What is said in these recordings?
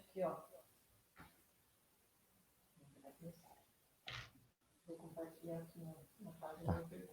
aqui, ó. Vou compartilhar aqui na página do perfil.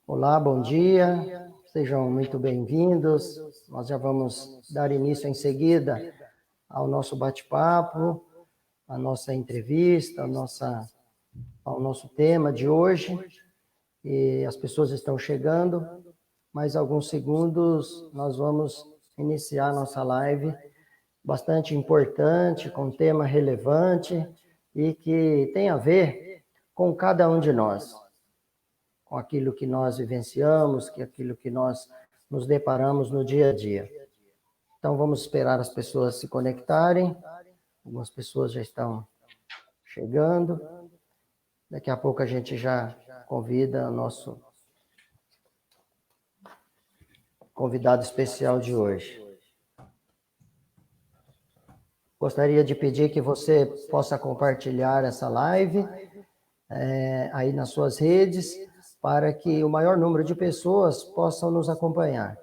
Olá, bom dia, sejam muito bem-vindos. Nós já vamos dar início em seguida ao nosso bate-papo, à nossa entrevista, ao nosso tema de hoje. E as pessoas estão chegando, mais alguns segundos nós vamos iniciar nossa live, bastante importante, com um tema relevante e que tem a ver com cada um de nós, com aquilo que nós vivenciamos, que aquilo que nós nos deparamos no dia a dia. Então vamos esperar as pessoas se conectarem. Algumas pessoas já estão chegando. Daqui a pouco a gente já convida o nosso convidado especial de hoje. Gostaria de pedir que você possa compartilhar essa live aí nas suas redes, para que o maior número de pessoas possam nos acompanhar.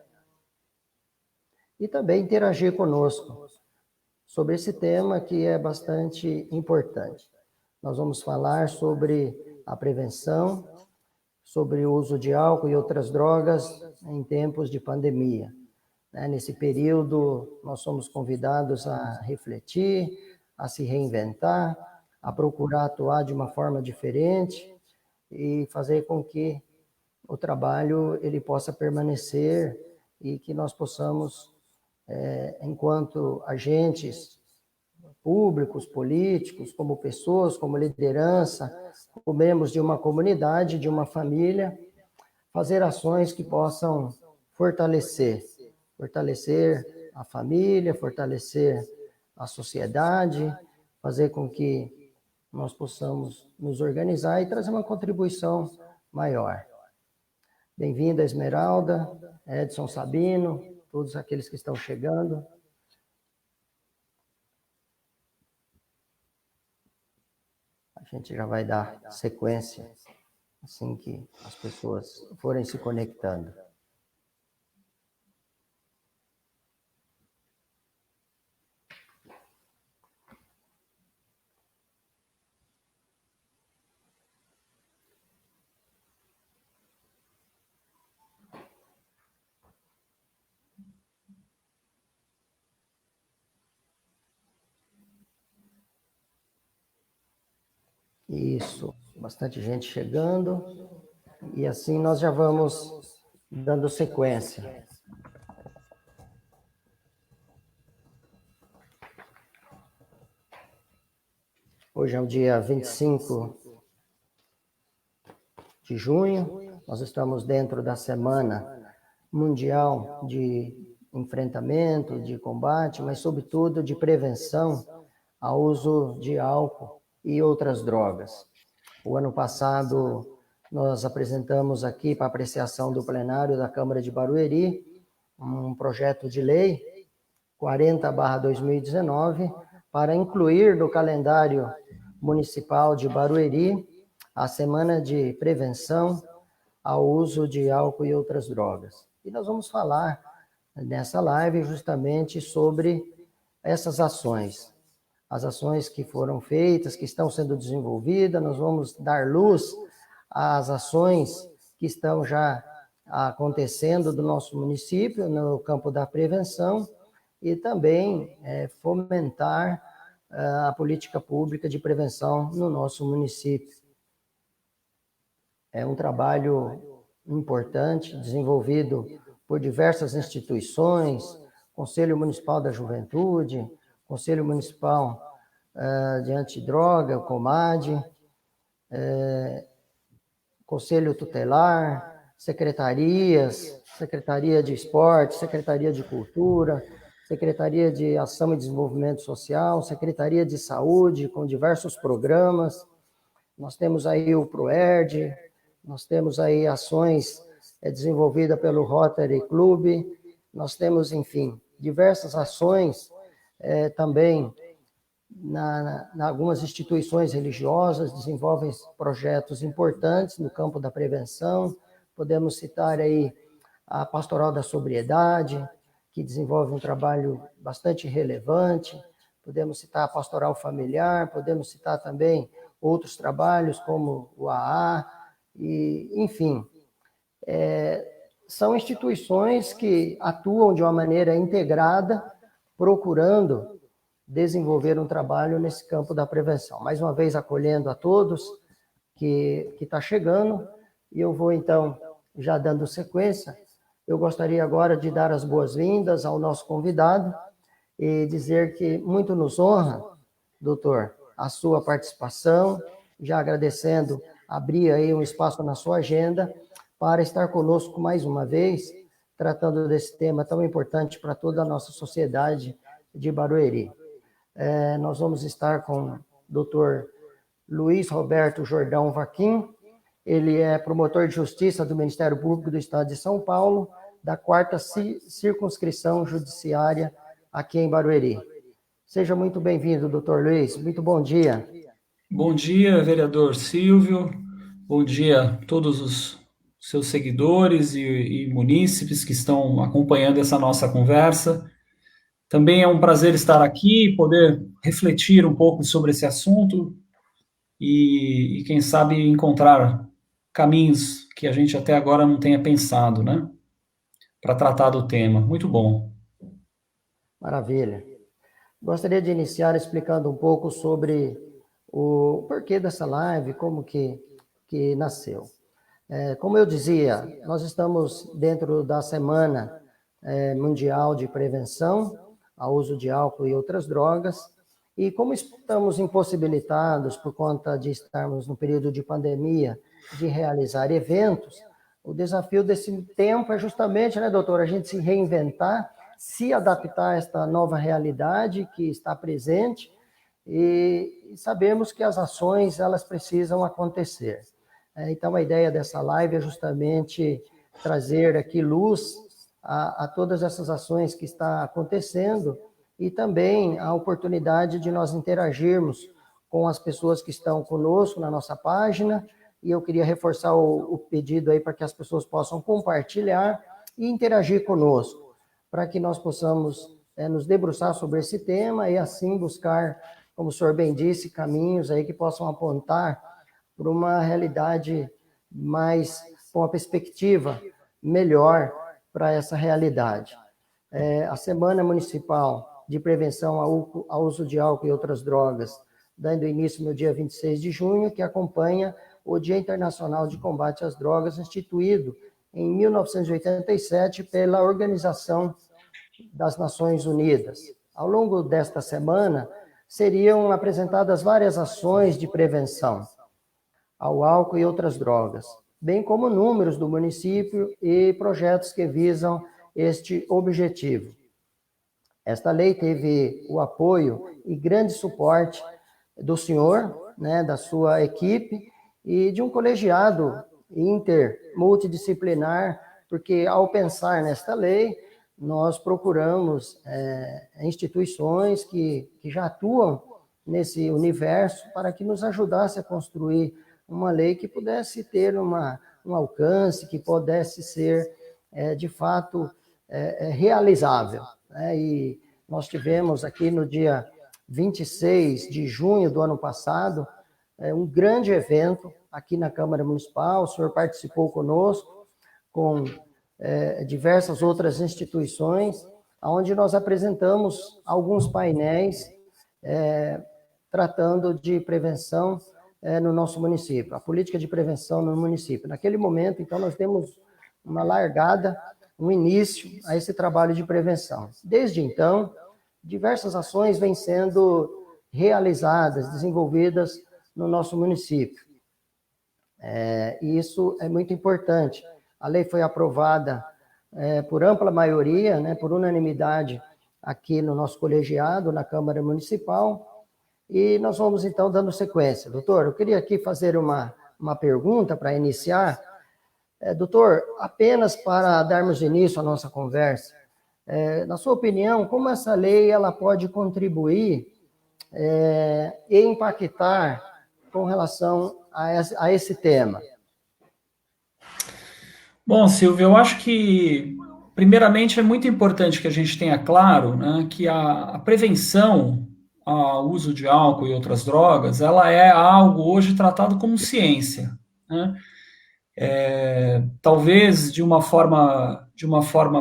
E também interagir conosco sobre esse tema que é bastante importante. Nós vamos falar sobre a prevenção, sobre o uso de álcool e outras drogas em tempos de pandemia. Nesse período, nós somos convidados a refletir, a se reinventar, a procurar atuar de uma forma diferente e fazer com que o trabalho ele possa permanecer e que nós possamos, enquanto agentes públicos, políticos, como pessoas, como liderança, como membros de uma comunidade, de uma família, fazer ações que possam fortalecer a família, fortalecer a sociedade, fazer com que nós possamos nos organizar e trazer uma contribuição maior. Bem-vinda, Esmeralda, Edson Sabino, todos aqueles que estão chegando. A gente já vai dar sequência assim que as pessoas forem se conectando. Isso, bastante gente chegando, e assim nós já vamos dando sequência. Hoje é o dia 25 de junho, nós estamos dentro da Semana Mundial de Enfrentamento, de Combate, mas sobretudo de prevenção ao uso de álcool e outras drogas. O ano passado, nós apresentamos aqui para apreciação do plenário da Câmara de Barueri um projeto de lei 40/2019 para incluir no calendário municipal de Barueri a Semana de Prevenção ao uso de álcool e outras drogas. E nós vamos falar nessa live justamente sobre essas ações. As ações que foram feitas, que estão sendo desenvolvidas, nós vamos dar luz às ações que estão já acontecendo do nosso município no campo da prevenção e também fomentar a política pública de prevenção no nosso município. É um trabalho importante, desenvolvido por diversas instituições, Conselho Municipal da Juventude, Conselho Municipal de Antidroga, o COMAD, Conselho Tutelar, secretarias, Secretaria de Esporte, Secretaria de Cultura, Secretaria de Ação e Desenvolvimento Social, Secretaria de Saúde, com diversos programas. Nós temos aí o ProERD, nós temos aí ações desenvolvidas pelo Rotary Club, nós temos, enfim, diversas ações também algumas instituições religiosas desenvolvem projetos importantes no campo da prevenção. Podemos citar aí a Pastoral da Sobriedade, que desenvolve um trabalho bastante relevante. Podemos citar a Pastoral Familiar, podemos citar também outros trabalhos como o AA, e, enfim, são instituições que atuam de uma maneira integrada, procurando desenvolver um trabalho nesse campo da prevenção. Mais uma vez, acolhendo a todos que está chegando, e eu vou, então, já dando sequência, eu gostaria agora de dar as boas-vindas ao nosso convidado e dizer que muito nos honra, doutor, a sua participação, já agradecendo, abrir aí um espaço na sua agenda para estar conosco mais uma vez, tratando desse tema tão importante para toda a nossa sociedade de Barueri. Nós vamos estar com o doutor Luiz Roberto Jordão Vaquim. Ele é promotor de justiça do Ministério Público do Estado de São Paulo, da 4ª Circunscrição Judiciária aqui em Barueri. Seja muito bem-vindo, doutor Luiz. Muito bom dia. Bom dia, vereador Silvio. Bom dia a todos os seus seguidores e munícipes que estão acompanhando essa nossa conversa. Também é um prazer estar aqui e poder refletir um pouco sobre esse assunto e quem sabe, encontrar caminhos que a gente até agora não tenha pensado, né? Para tratar do tema. Muito bom. Maravilha. Gostaria de iniciar explicando um pouco sobre o porquê dessa live, como que nasceu. Como eu dizia, nós estamos dentro da Semana Mundial de Prevenção ao uso de álcool e outras drogas, e como estamos impossibilitados por conta de estarmos no período de pandemia de realizar eventos, o desafio desse tempo é justamente, né, doutor, a gente se reinventar, se adaptar a esta nova realidade que está presente e sabemos que as ações, elas precisam acontecer. Então, a ideia dessa live é justamente trazer aqui luz a todas essas ações que estão acontecendo e também a oportunidade de nós interagirmos com as pessoas que estão conosco na nossa página, e eu queria reforçar o pedido aí para que as pessoas possam compartilhar e interagir conosco, para que nós possamos nos debruçar sobre esse tema e assim buscar, como o senhor bem disse, caminhos aí que possam apontar para uma realidade mais, com uma perspectiva melhor para essa realidade. A Semana Municipal de Prevenção ao Uso de Álcool e Outras Drogas, dando início no dia 26 de junho, que acompanha o Dia Internacional de Combate às Drogas, instituído em 1987 pela Organização das Nações Unidas. Ao longo desta semana, seriam apresentadas várias ações de prevenção ao álcool e outras drogas, bem como números do município e projetos que visam este objetivo. Esta lei teve o apoio e grande suporte do senhor, né, da sua equipe e de um colegiado multidisciplinar, porque ao pensar nesta lei, nós procuramos instituições que já atuam nesse universo para que nos ajudasse a construir uma lei que pudesse ter um alcance, que pudesse ser, de fato, realizável. E nós tivemos aqui no dia 26 de junho do ano passado, um grande evento aqui na Câmara Municipal. O senhor participou conosco, com diversas outras instituições, onde nós apresentamos alguns painéis tratando de prevenção no nosso município, a política de prevenção no município. Naquele momento, então, nós temos uma largada, um início a esse trabalho de prevenção. Desde então, diversas ações vêm sendo realizadas, desenvolvidas no nosso município. E isso é muito importante. A lei foi aprovada por ampla maioria, né, por unanimidade, aqui no nosso colegiado, na Câmara Municipal, e nós vamos então dando sequência. Doutor, eu queria aqui fazer uma pergunta para iniciar. Doutor, apenas para darmos início à nossa conversa, na sua opinião, como essa lei ela pode contribuir e impactar com relação a esse tema? Bom, Silvio, eu acho que, primeiramente, é muito importante que a gente tenha claro, né, que a prevenção ao uso de álcool e outras drogas, ela é algo hoje tratado como ciência, né? Talvez de uma forma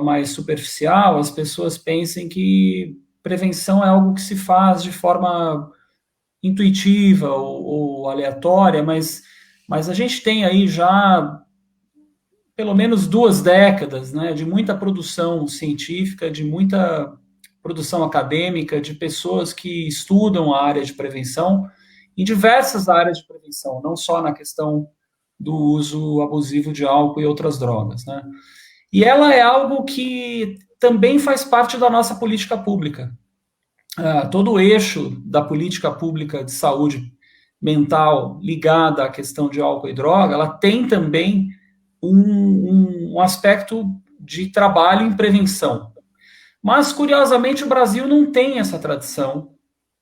mais superficial, as pessoas pensem que prevenção é algo que se faz de forma intuitiva ou aleatória, mas a gente tem aí já pelo menos 2 décadas, né, de muita produção científica, de muita produção acadêmica, de pessoas que estudam a área de prevenção, em diversas áreas de prevenção, não só na questão do uso abusivo de álcool e outras drogas, né? E ela é algo que também faz parte da nossa política pública. Todo o eixo da política pública de saúde mental ligada à questão de álcool e droga, ela tem também um aspecto de trabalho em prevenção. Mas, curiosamente, o Brasil não tem essa tradição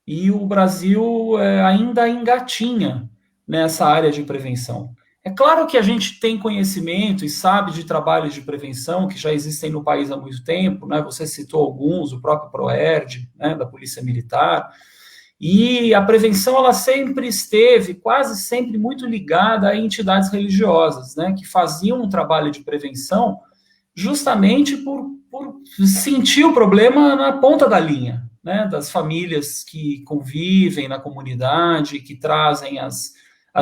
e o Brasil ainda engatinha nessa área de prevenção. É claro que a gente tem conhecimento e sabe de trabalhos de prevenção que já existem no país há muito tempo, né? Você citou alguns, o próprio PROERD, né, da Polícia Militar, e a prevenção ela sempre esteve, quase sempre, muito ligada a entidades religiosas, né, que faziam um trabalho de prevenção justamente por sentir o problema na ponta da linha, né, das famílias que convivem na comunidade, que trazem as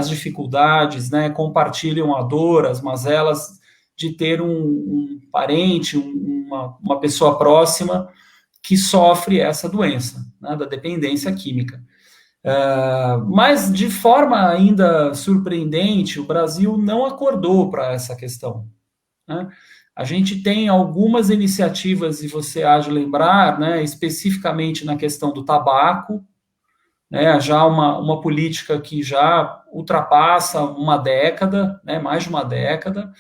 dificuldades, né, compartilham a dor, as mazelas de ter um parente, uma pessoa próxima que sofre essa doença, né, da dependência química. Mas, de forma ainda surpreendente, o Brasil não acordou para essa questão, né? A gente tem algumas iniciativas, e você há de lembrar, né, especificamente na questão do tabaco, né, já uma política que já ultrapassa uma década, né, mais de uma década.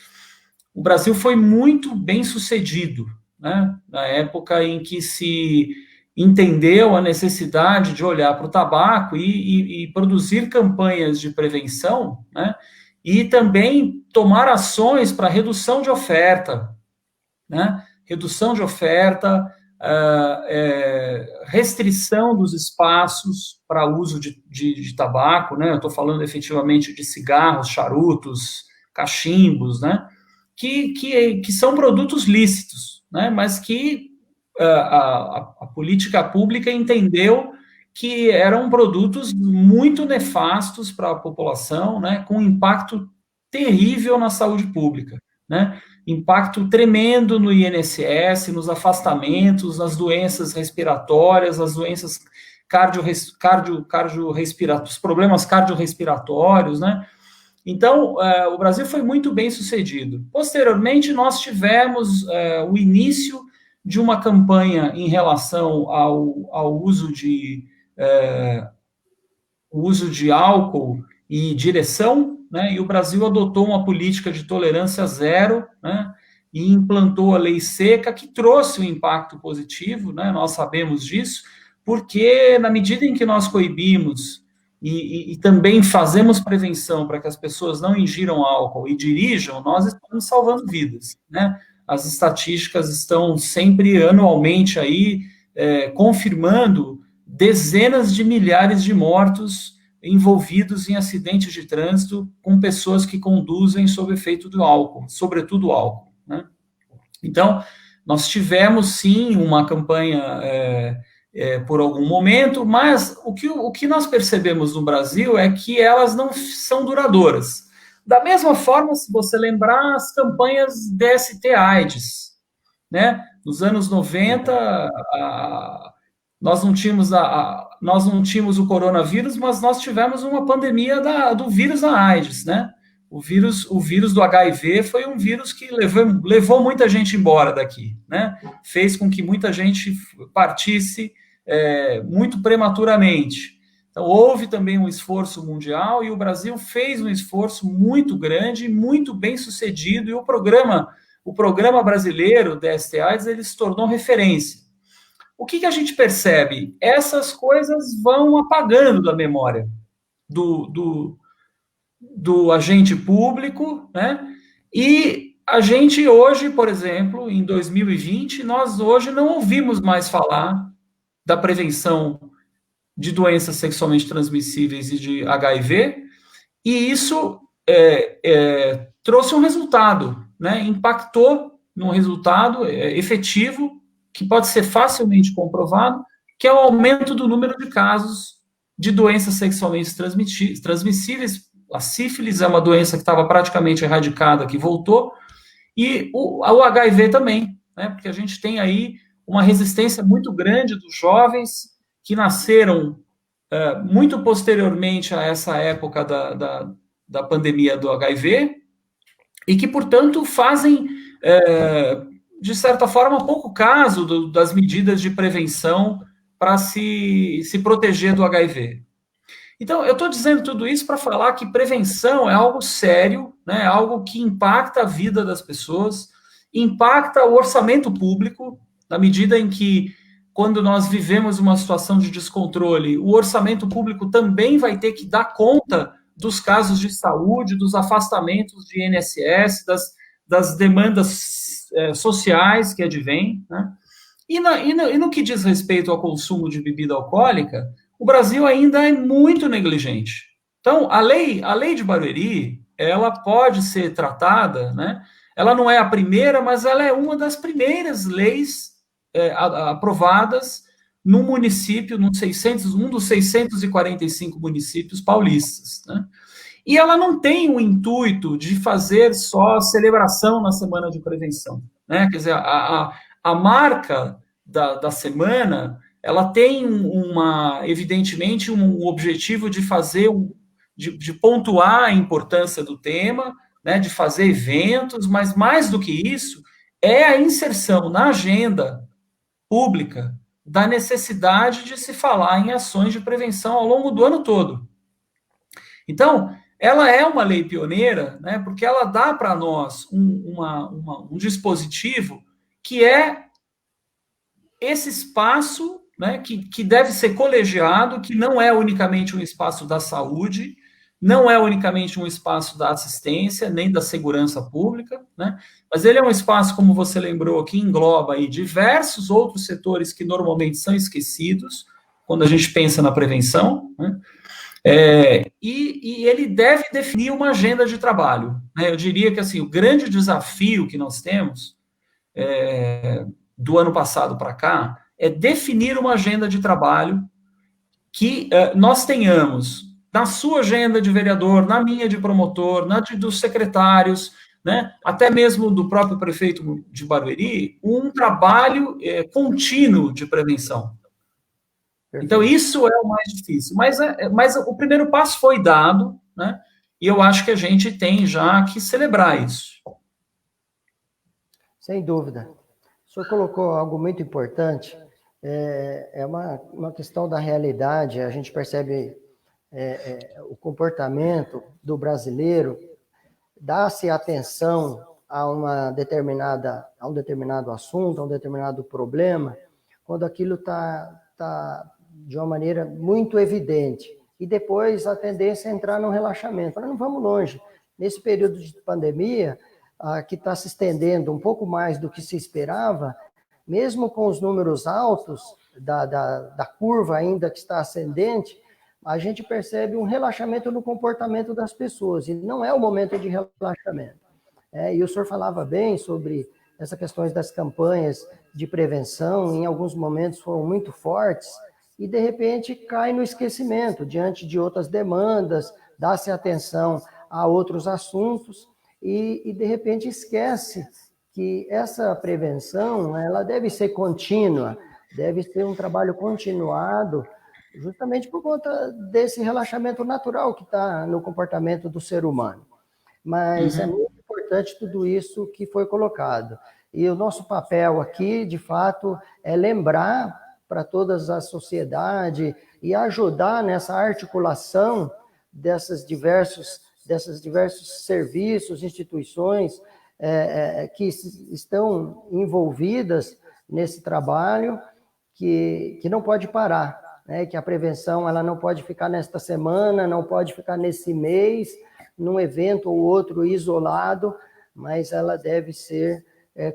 O Brasil foi muito bem sucedido, né, na época em que se entendeu a necessidade de olhar para o tabaco e produzir campanhas de prevenção, né, e também tomar ações para redução de oferta, né, redução de oferta, restrição dos espaços para uso de tabaco, né? Eu estou falando efetivamente de cigarros, charutos, cachimbos, né? Que são produtos lícitos, né? Mas que a política pública entendeu que eram produtos muito nefastos para a população, né? Com impacto terrível na saúde pública, né? Impacto tremendo no INSS, nos afastamentos, nas doenças respiratórias, as doenças cardiorrespiratórias, os problemas cardiorrespiratórios, né? Então, o Brasil foi muito bem sucedido. Posteriormente, nós tivemos o início de uma campanha em relação ao uso de álcool e direção, né, e o Brasil adotou uma política de tolerância zero, né, e implantou a lei seca, que trouxe um impacto positivo, né, nós sabemos disso, porque na medida em que nós coibimos e também fazemos prevenção para que as pessoas não ingiram álcool e dirijam, nós estamos salvando vidas, né? As estatísticas estão sempre, anualmente, aí, confirmando dezenas de milhares de mortos envolvidos em acidentes de trânsito com pessoas que conduzem sob efeito do álcool, sobretudo o álcool, né? Então, nós tivemos, sim, uma campanha por algum momento, mas o que nós percebemos no Brasil é que elas não são duradouras. Da mesma forma, se você lembrar, as campanhas DST-AIDS, né? Nos anos 90, nós não tínhamos o coronavírus, mas nós tivemos uma pandemia do vírus da AIDS, né? O vírus do HIV foi um vírus que levou muita gente embora daqui, né? Fez com que muita gente partisse muito prematuramente. Então, houve também um esforço mundial e o Brasil fez um esforço muito grande, muito bem sucedido, e o programa brasileiro DST-AIDS, ele se tornou referência. O que a gente percebe? Essas coisas vão apagando da memória do agente público, né? E a gente hoje, por exemplo, em 2020, nós hoje não ouvimos mais falar da prevenção de doenças sexualmente transmissíveis e de HIV, e isso trouxe um resultado, né? Impactou num resultado efetivo, que pode ser facilmente comprovado, que é o aumento do número de casos de doenças sexualmente transmissíveis. A sífilis é uma doença que estava praticamente erradicada, que voltou, e o HIV também, né? Porque a gente tem aí uma resistência muito grande dos jovens que nasceram muito posteriormente a essa época da pandemia do HIV, e que, portanto, fazem, de certa forma, pouco caso das medidas de prevenção para se proteger do HIV. Então, eu estou dizendo tudo isso para falar que prevenção é algo sério, né, algo que impacta a vida das pessoas, impacta o orçamento público, na medida em que, quando nós vivemos uma situação de descontrole, o orçamento público também vai ter que dar conta dos casos de saúde, dos afastamentos de INSS, das demandas sociais que advêm, né? E no que diz respeito ao consumo de bebida alcoólica, o Brasil ainda é muito negligente. Então, a lei de Barueri, ela pode ser tratada, né? Ela não é a primeira, mas ela é uma das primeiras leis aprovadas no município, um dos 645 municípios paulistas, né? E ela não tem o intuito de fazer só celebração na semana de prevenção, né? Quer dizer, a marca da semana, ela tem evidentemente um objetivo de fazer, de pontuar a importância do tema, né? De fazer eventos, mas mais do que isso, é a inserção na agenda pública da necessidade de se falar em ações de prevenção ao longo do ano todo. Então, ela é uma lei pioneira, né, porque ela dá para nós um dispositivo que é esse espaço, né, que deve ser colegiado, que não é unicamente um espaço da saúde, não é unicamente um espaço da assistência, nem da segurança pública, né, mas ele é um espaço, como você lembrou, que engloba aí diversos outros setores que normalmente são esquecidos quando a gente pensa na prevenção, né? E ele deve definir uma agenda de trabalho, né? Eu diria que assim, o grande desafio que nós temos do ano passado para cá é definir uma agenda de trabalho que nós tenhamos na sua agenda de vereador, na minha de promotor, dos secretários, né? Até mesmo do próprio prefeito de Barueri, um trabalho contínuo de prevenção. Então, isso é o mais difícil. Mas o primeiro passo foi dado, né? E eu acho que a gente tem já que celebrar isso. Sem dúvida. O senhor colocou algo muito importante. É uma questão da realidade. A gente percebe o comportamento do brasileiro, dá-se atenção a um determinado assunto, a um determinado problema, quando aquilo está de uma maneira muito evidente. E depois a tendência é entrar no relaxamento. Nós não vamos longe. Nesse período de pandemia, que está se estendendo um pouco mais do que se esperava, mesmo com os números altos da curva ainda que está ascendente, a gente percebe um relaxamento no comportamento das pessoas. E não é o momento de relaxamento. E o senhor falava bem sobre essas questões das campanhas de prevenção, em alguns momentos foram muito fortes, e de repente cai no esquecimento, diante de outras demandas, dá-se atenção a outros assuntos, e de repente esquece que essa prevenção, ela deve ser contínua, deve ser um trabalho continuado, justamente por conta desse relaxamento natural que está no comportamento do ser humano. mas é muito importante tudo isso que foi colocado. E o nosso papel aqui, de fato, é lembrar para toda a sociedade e ajudar nessa articulação desses diversos serviços, instituições que estão envolvidas nesse trabalho, que não pode parar, né? Que a prevenção ela não pode ficar nesta semana, não pode ficar nesse mês, num evento ou outro isolado, mas ela deve ser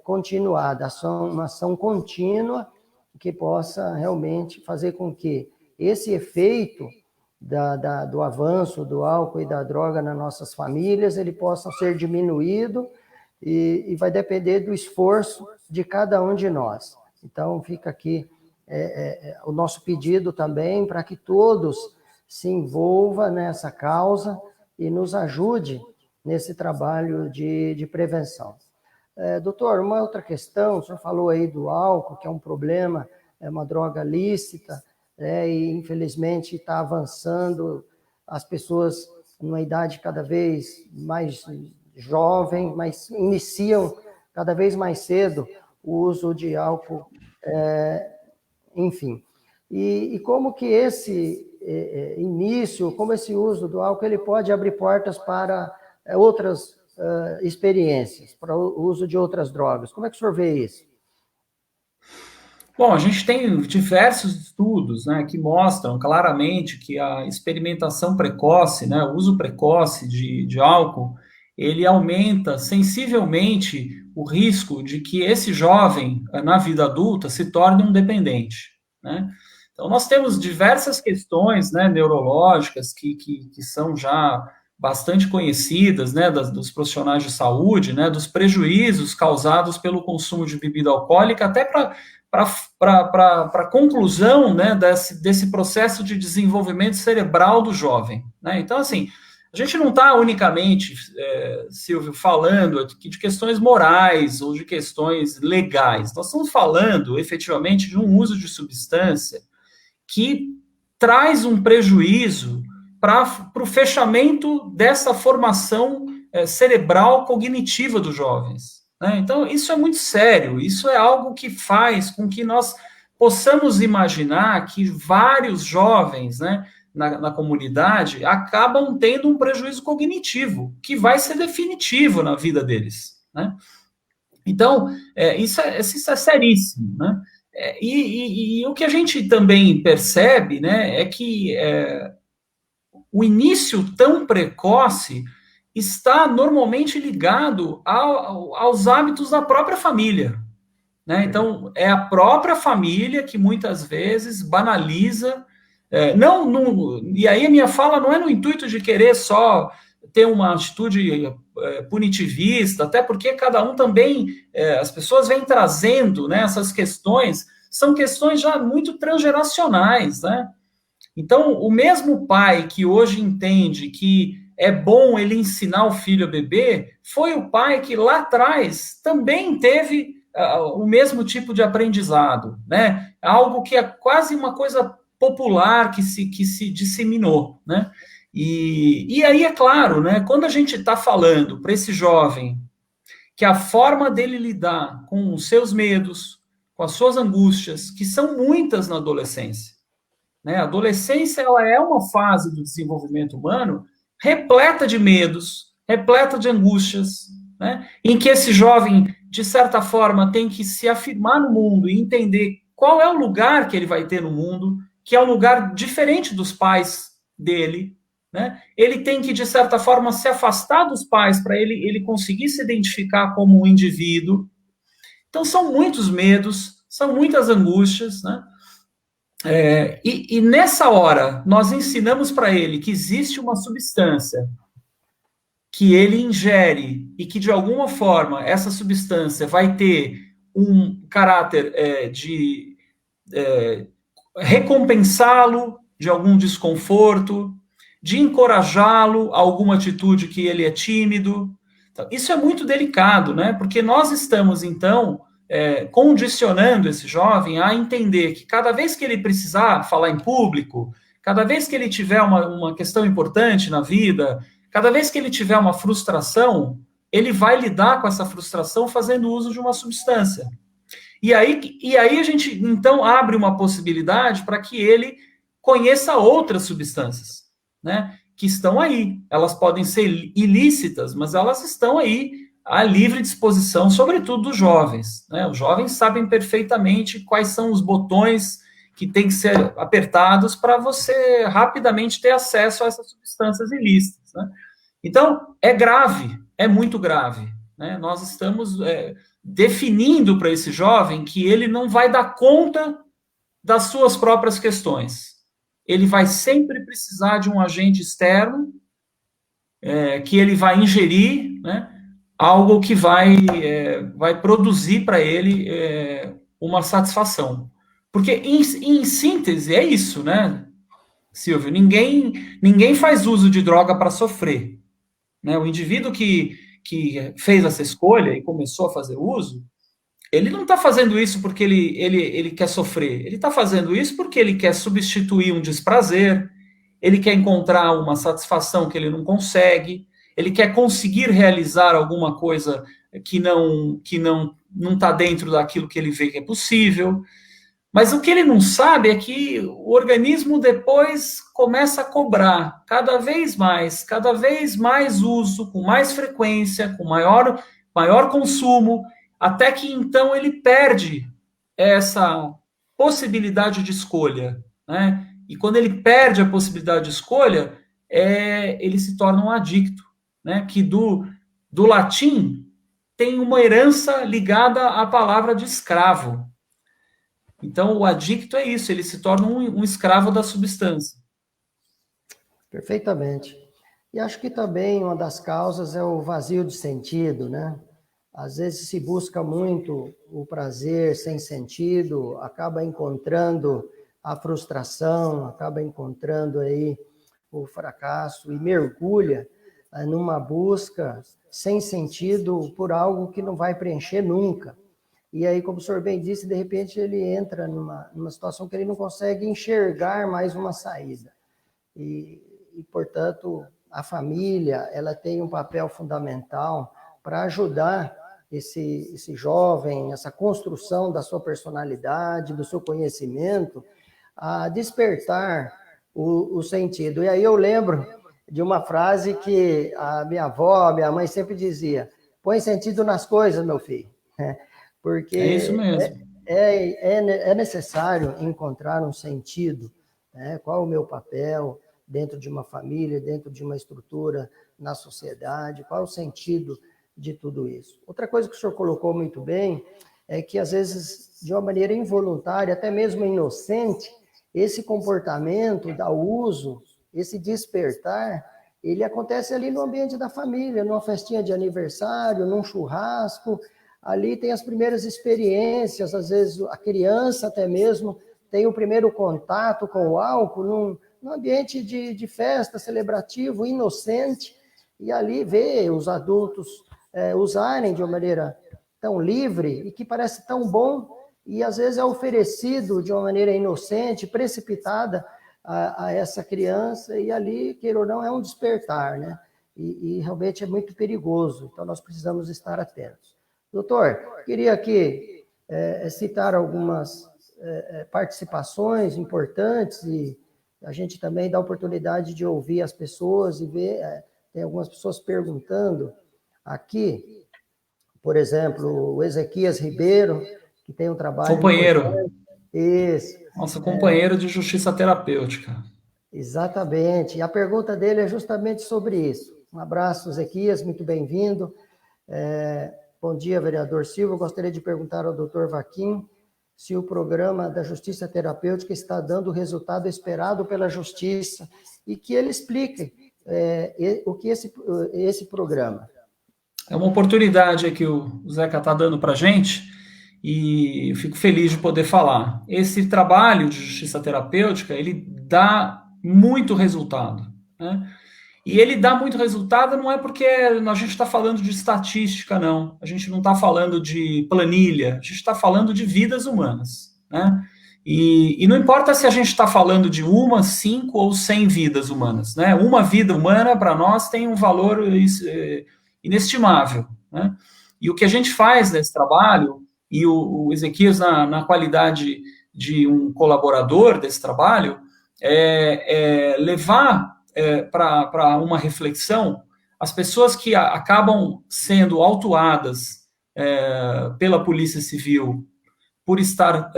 continuada, uma ação contínua que possa realmente fazer com que esse efeito do avanço do álcool e da droga nas nossas famílias, ele possa ser diminuído e vai depender do esforço de cada um de nós. Então, fica aqui o nosso pedido também para que todos se envolvam nessa causa e nos ajude nesse trabalho de prevenção. Doutor, uma outra questão, o senhor falou aí do álcool, que é um problema, é uma droga lícita, e infelizmente está avançando, as pessoas numa idade cada vez mais jovem, mas iniciam cada vez mais cedo o uso de álcool, enfim. E como que esse início, como esse uso do álcool, ele pode abrir portas para outras experiências, para o uso de outras drogas. Como é que o senhor vê isso? Bom, a gente tem diversos estudos, né, que mostram claramente que a experimentação precoce, né, o uso precoce de álcool, ele aumenta sensivelmente o risco de que esse jovem, na vida adulta, se torne um dependente, né? Então, nós temos diversas questões, né, neurológicas que são já bastante conhecidas, né, dos profissionais de saúde, né, dos prejuízos causados pelo consumo de bebida alcoólica, até para a conclusão, né, desse processo de desenvolvimento cerebral do jovem, né? Então, assim, a gente não está unicamente, Silvio, falando de questões morais ou de questões legais. Nós estamos falando, efetivamente, de um uso de substância que traz um prejuízo para o fechamento dessa formação cerebral cognitiva dos jovens, né? Então, isso é muito sério, isso é algo que faz com que nós possamos imaginar que vários jovens, né, na comunidade acabam tendo um prejuízo cognitivo, que vai ser definitivo na vida deles, né? Então, isso é seríssimo, né? E o que a gente também percebe, né, é que o início tão precoce está normalmente ligado aos hábitos da própria família, né? Então, é a própria família que muitas vezes banaliza, e aí a minha fala não é no intuito de querer só ter uma atitude punitivista, até porque cada um também, as pessoas vêm trazendo, né, essas questões, são questões já muito transgeracionais, né? Então, o mesmo pai que hoje entende que é bom ele ensinar o filho a beber, foi o pai que lá atrás também teve o mesmo tipo de aprendizado, né? Algo que é quase uma coisa popular que se disseminou, né? E aí, é claro, né, quando a gente está falando para esse jovem que a forma dele lidar com os seus medos, com as suas angústias, que são muitas na adolescência, né? A adolescência ela é uma fase do desenvolvimento humano repleta de medos, repleta de angústias, né? Em que esse jovem, de certa forma, tem que se afirmar no mundo e entender qual é o lugar que ele vai ter no mundo, que é um lugar diferente dos pais dele, né? Ele tem que, de certa forma, se afastar dos pais para ele conseguir se identificar como um indivíduo. Então, são muitos medos, são muitas angústias, né? E nessa hora, nós ensinamos para ele que existe uma substância que ele ingere e que, de alguma forma, essa substância vai ter um caráter de recompensá-lo de algum desconforto, de encorajá-lo a alguma atitude que ele é tímido. Então, isso é muito delicado, né? Porque nós estamos, então, condicionando esse jovem a entender que cada vez que ele precisar falar em público, cada vez que ele tiver uma questão importante na vida, Cada vez que ele tiver uma frustração, ele vai lidar com essa frustração fazendo uso de uma substância. E aí a gente, então, abre uma possibilidade para que ele conheça outras substâncias, né, que estão aí. Elas podem ser ilícitas, mas elas estão aí à livre disposição, sobretudo dos jovens, né? Os jovens sabem perfeitamente quais são os botões que têm que ser apertados para você rapidamente ter acesso a essas substâncias ilícitas, né? Então, é grave, é muito grave, né? Nós estamos definindo para esse jovem que ele não vai dar conta das suas próprias questões. Ele vai sempre precisar de um agente externo que ele vai ingerir, né? Algo que vai produzir para ele uma satisfação. Porque, em síntese, é isso, né, Silvio? Ninguém faz uso de droga para sofrer, né? O indivíduo que fez essa escolha e começou a fazer uso, ele não está fazendo isso porque ele quer sofrer. Ele está fazendo isso porque ele quer substituir um desprazer, ele quer encontrar uma satisfação que ele não consegue, ele quer conseguir realizar alguma coisa que não está dentro daquilo que ele vê que é possível. Mas o que ele não sabe é que o organismo depois começa a cobrar cada vez mais uso, com mais frequência, com maior consumo, até que então ele perde essa possibilidade de escolha, né? E quando ele perde a possibilidade de escolha, ele se torna um adicto, né? Que do latim tem uma herança ligada à palavra de escravo. Então, o adicto é isso, ele se torna um escravo da substância. Perfeitamente. E acho que também uma das causas é o vazio de sentido, né? Às vezes se busca muito o prazer sem sentido, acaba encontrando a frustração, acaba encontrando aí o fracasso e mergulha numa busca sem sentido por algo que não vai preencher nunca. E aí, como o senhor bem disse, de repente ele entra numa situação que ele não consegue enxergar mais uma saída. E portanto, a família, ela tem um papel fundamental para ajudar esse jovem, essa construção da sua personalidade, do seu conhecimento, a despertar o sentido. E aí eu lembro de uma frase que a minha avó, a minha mãe sempre dizia: põe sentido nas coisas, meu filho. Porque é isso mesmo. É necessário encontrar um sentido, né? Qual o meu papel dentro de uma família, dentro de uma estrutura na sociedade, qual o sentido de tudo isso. Outra coisa que o senhor colocou muito bem é que, às vezes, de uma maneira involuntária, até mesmo inocente, esse comportamento, o uso, esse despertar, ele acontece ali no ambiente da família, numa festinha de aniversário, num churrasco. Ali tem as primeiras experiências, às vezes a criança até mesmo tem o primeiro contato com o álcool num ambiente de festa, celebrativo, inocente, e ali vê os adultos usarem de uma maneira tão livre e que parece tão bom, e às vezes é oferecido de uma maneira inocente, precipitada a essa criança, e ali, queira ou não, é um despertar, né? E realmente é muito perigoso, então nós precisamos estar atentos. Doutor, queria aqui citar algumas participações importantes e a gente também dá a oportunidade de ouvir as pessoas e ver, tem algumas pessoas perguntando aqui, por exemplo, o Ezequias Ribeiro, que tem um trabalho... Companheiro. Isso. Nosso companheiro de justiça terapêutica. Exatamente. E a pergunta dele é justamente sobre isso. Um abraço, Ezequias, muito bem-vindo. Bom dia, vereador Silva. Eu gostaria de perguntar ao doutor Vaquim se o programa da justiça terapêutica está dando o resultado esperado pela justiça e que ele explique o que esse programa. É uma oportunidade que o Zeca está dando para a gente e eu fico feliz de poder falar. Esse trabalho de justiça terapêutica, ele dá muito resultado, né? E ele dá muito resultado não é porque a gente está falando de estatística, não. A gente não está falando de planilha, a gente está falando de vidas humanas, né? E não importa se a gente está falando de 1, 5 ou 100 vidas humanas, né? Uma vida humana, para nós, tem um valor inestimável, né? E o que a gente faz nesse trabalho, e o Ezequias, na qualidade de um colaborador desse trabalho, é levar para uma reflexão as pessoas que acabam sendo autuadas pela Polícia Civil por estar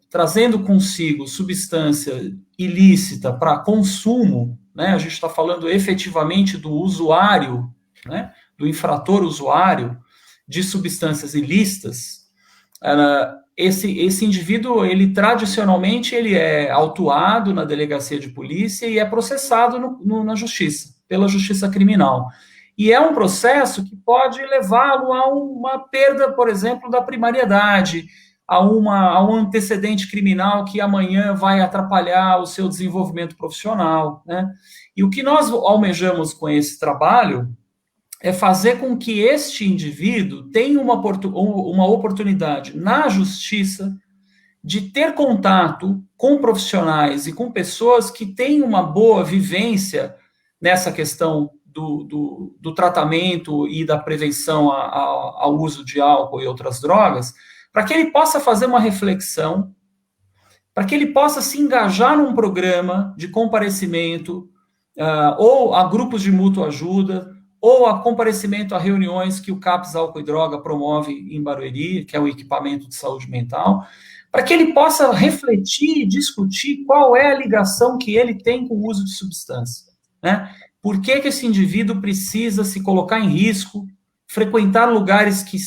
trazendo consigo substância ilícita para consumo, né? A gente está falando efetivamente do usuário, né? Do infrator usuário de substâncias ilícitas. Esse indivíduo, ele tradicionalmente, ele é autuado na delegacia de polícia e é processado na justiça, pela justiça criminal. E é um processo que pode levá-lo a uma perda, por exemplo, da primariedade, a um antecedente criminal que amanhã vai atrapalhar o seu desenvolvimento profissional, né? E o que nós almejamos com esse trabalho é fazer com que este indivíduo tenha uma oportunidade na justiça de ter contato com profissionais e com pessoas que têm uma boa vivência nessa questão do tratamento e da prevenção ao uso de álcool e outras drogas, para que ele possa fazer uma reflexão, para que ele possa se engajar num programa de comparecimento, ou a grupos de mútua ajuda, ou a comparecimento a reuniões que o CAPS Álcool e Droga promove em Barueri, que é o equipamento de saúde mental, para que ele possa refletir e discutir qual é a ligação que ele tem com o uso de substância, né? Por que esse indivíduo precisa se colocar em risco, frequentar lugares que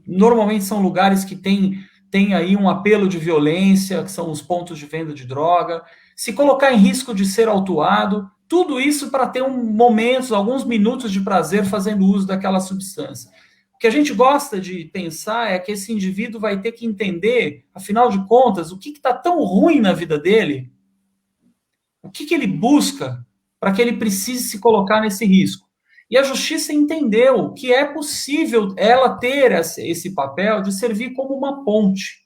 normalmente são lugares que tem aí um apelo de violência, que são os pontos de venda de droga, se colocar em risco de ser autuado, tudo isso para ter alguns minutos de prazer fazendo uso daquela substância. O que a gente gosta de pensar é que esse indivíduo vai ter que entender, afinal de contas, o que está tão ruim na vida dele, o que ele busca para que ele precise se colocar nesse risco. E a justiça entendeu que é possível ela ter esse papel de servir como uma ponte.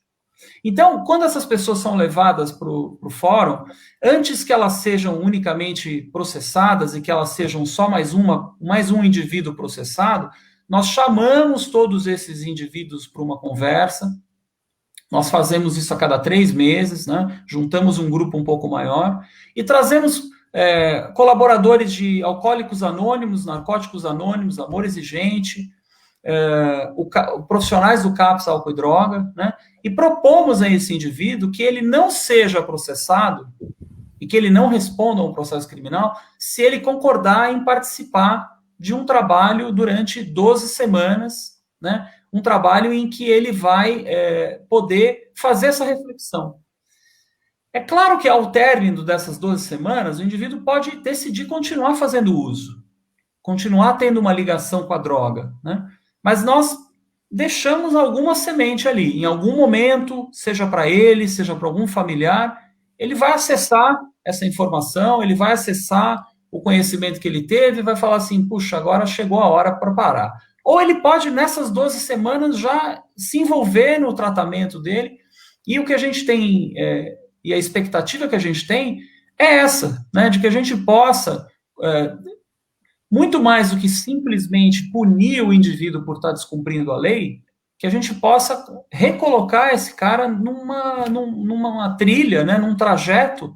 Então, quando essas pessoas são levadas para o fórum, antes que elas sejam unicamente processadas e que elas sejam só mais um indivíduo processado, nós chamamos todos esses indivíduos para uma conversa. Nós fazemos isso a cada 3 meses, né? Juntamos um grupo um pouco maior e trazemos colaboradores de Alcoólicos Anônimos, Narcóticos Anônimos, Amor Exigente, profissionais do CAPS Álcool e Droga, né? E propomos a esse indivíduo que ele não seja processado e que ele não responda a um processo criminal se ele concordar em participar de um trabalho durante 12 semanas, né? Um trabalho em que ele vai poder fazer essa reflexão. É claro que ao término dessas 12 semanas, o indivíduo pode decidir continuar fazendo uso, continuar tendo uma ligação com a droga, né? Mas nós deixamos alguma semente ali. Em algum momento, seja para ele, seja para algum familiar, ele vai acessar essa informação, ele vai acessar o conhecimento que ele teve e vai falar assim, puxa, agora chegou a hora para parar. Ou ele pode, nessas 12 semanas, já se envolver no tratamento dele, e o que a gente tem, e a expectativa que a gente tem é essa, né, de que a gente possa, muito mais do que simplesmente punir o indivíduo por estar descumprindo a lei, que a gente possa recolocar esse cara numa trilha, né, num trajeto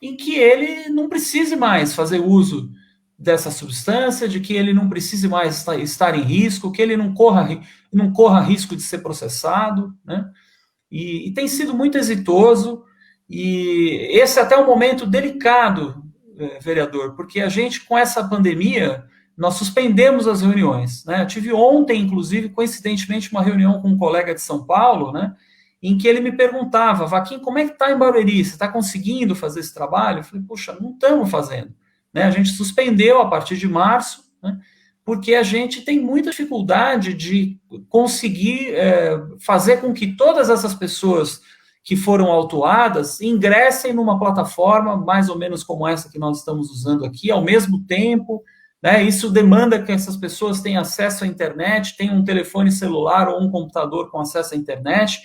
em que ele não precise mais fazer uso dessa substância, de que ele não precise mais estar em risco, que ele não corra risco de ser processado, né? E tem sido muito exitoso, e esse é até um momento delicado, vereador, porque a gente, com essa pandemia, nós suspendemos as reuniões, né? Eu tive ontem, inclusive, coincidentemente, uma reunião com um colega de São Paulo, né, em que ele me perguntava, Vaquim, como é que está em Barueri? Você está conseguindo fazer esse trabalho? Eu falei, puxa, não estamos fazendo. Né? A gente suspendeu a partir de março, né, porque a gente tem muita dificuldade de conseguir fazer com que todas essas pessoas que foram autuadas ingressem numa plataforma mais ou menos como essa que nós estamos usando aqui, ao mesmo tempo, né? Isso demanda que essas pessoas tenham acesso à internet, tenham um telefone celular ou um computador com acesso à internet.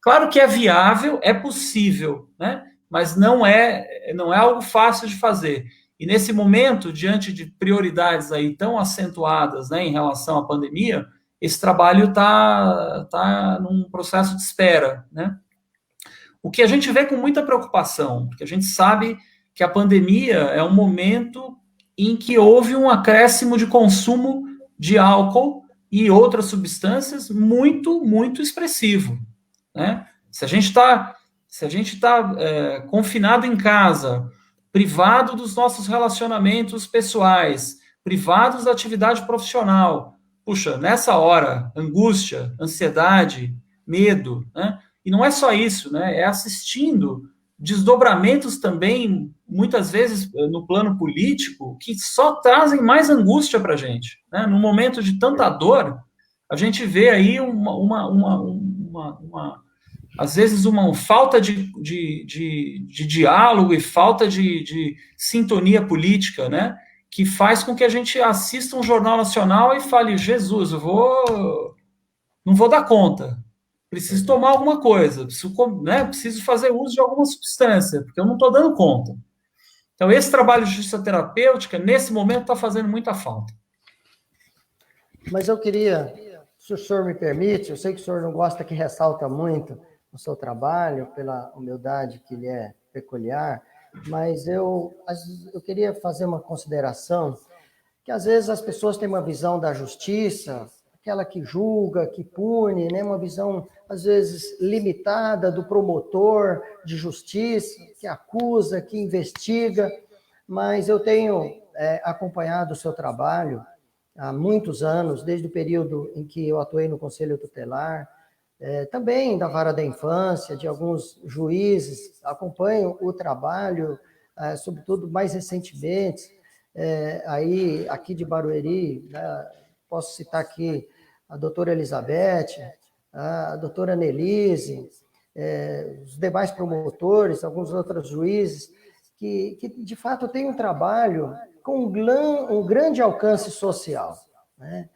Claro que é viável, é possível, né? Mas não é algo fácil de fazer. E nesse momento, diante de prioridades aí tão acentuadas, né, em relação à pandemia, esse trabalho tá num processo de espera, né? O que a gente vê com muita preocupação, porque a gente sabe que a pandemia é um momento em que houve um acréscimo de consumo de álcool e outras substâncias muito, muito expressivo, né? Se a gente está confinado em casa, privado dos nossos relacionamentos pessoais, privados da atividade profissional, puxa, nessa hora, angústia, ansiedade, medo, né? E não é só isso, né? É assistindo desdobramentos também, muitas vezes no plano político, que só trazem mais angústia para a gente, né? Num momento de tanta dor, a gente vê aí às vezes uma falta de diálogo e falta de sintonia política, né? Que faz com que a gente assista um jornal nacional e fale, Jesus, não vou dar conta, preciso tomar alguma coisa, preciso fazer uso de alguma substância, porque eu não estou dando conta. Então, esse trabalho de justiça terapêutica, nesse momento, está fazendo muita falta. Mas eu queria, se o senhor me permite, eu sei que o senhor não gosta que ressalta muito o seu trabalho, pela humildade que lhe é peculiar, mas eu queria fazer uma consideração que às vezes as pessoas têm uma visão da justiça, aquela que julga, que pune, né? Uma visão às vezes limitada do promotor de justiça, que acusa, que investiga, mas eu tenho acompanhado o seu trabalho há muitos anos, desde o período em que eu atuei no Conselho Tutelar, também da Vara da Infância, de alguns juízes, acompanho o trabalho, sobretudo mais recentemente, aí aqui de Barueri, né, posso citar aqui a doutora Elizabeth, a doutora Nelise, os demais promotores, alguns outros juízes, que de fato têm um trabalho com um grande alcance social, né?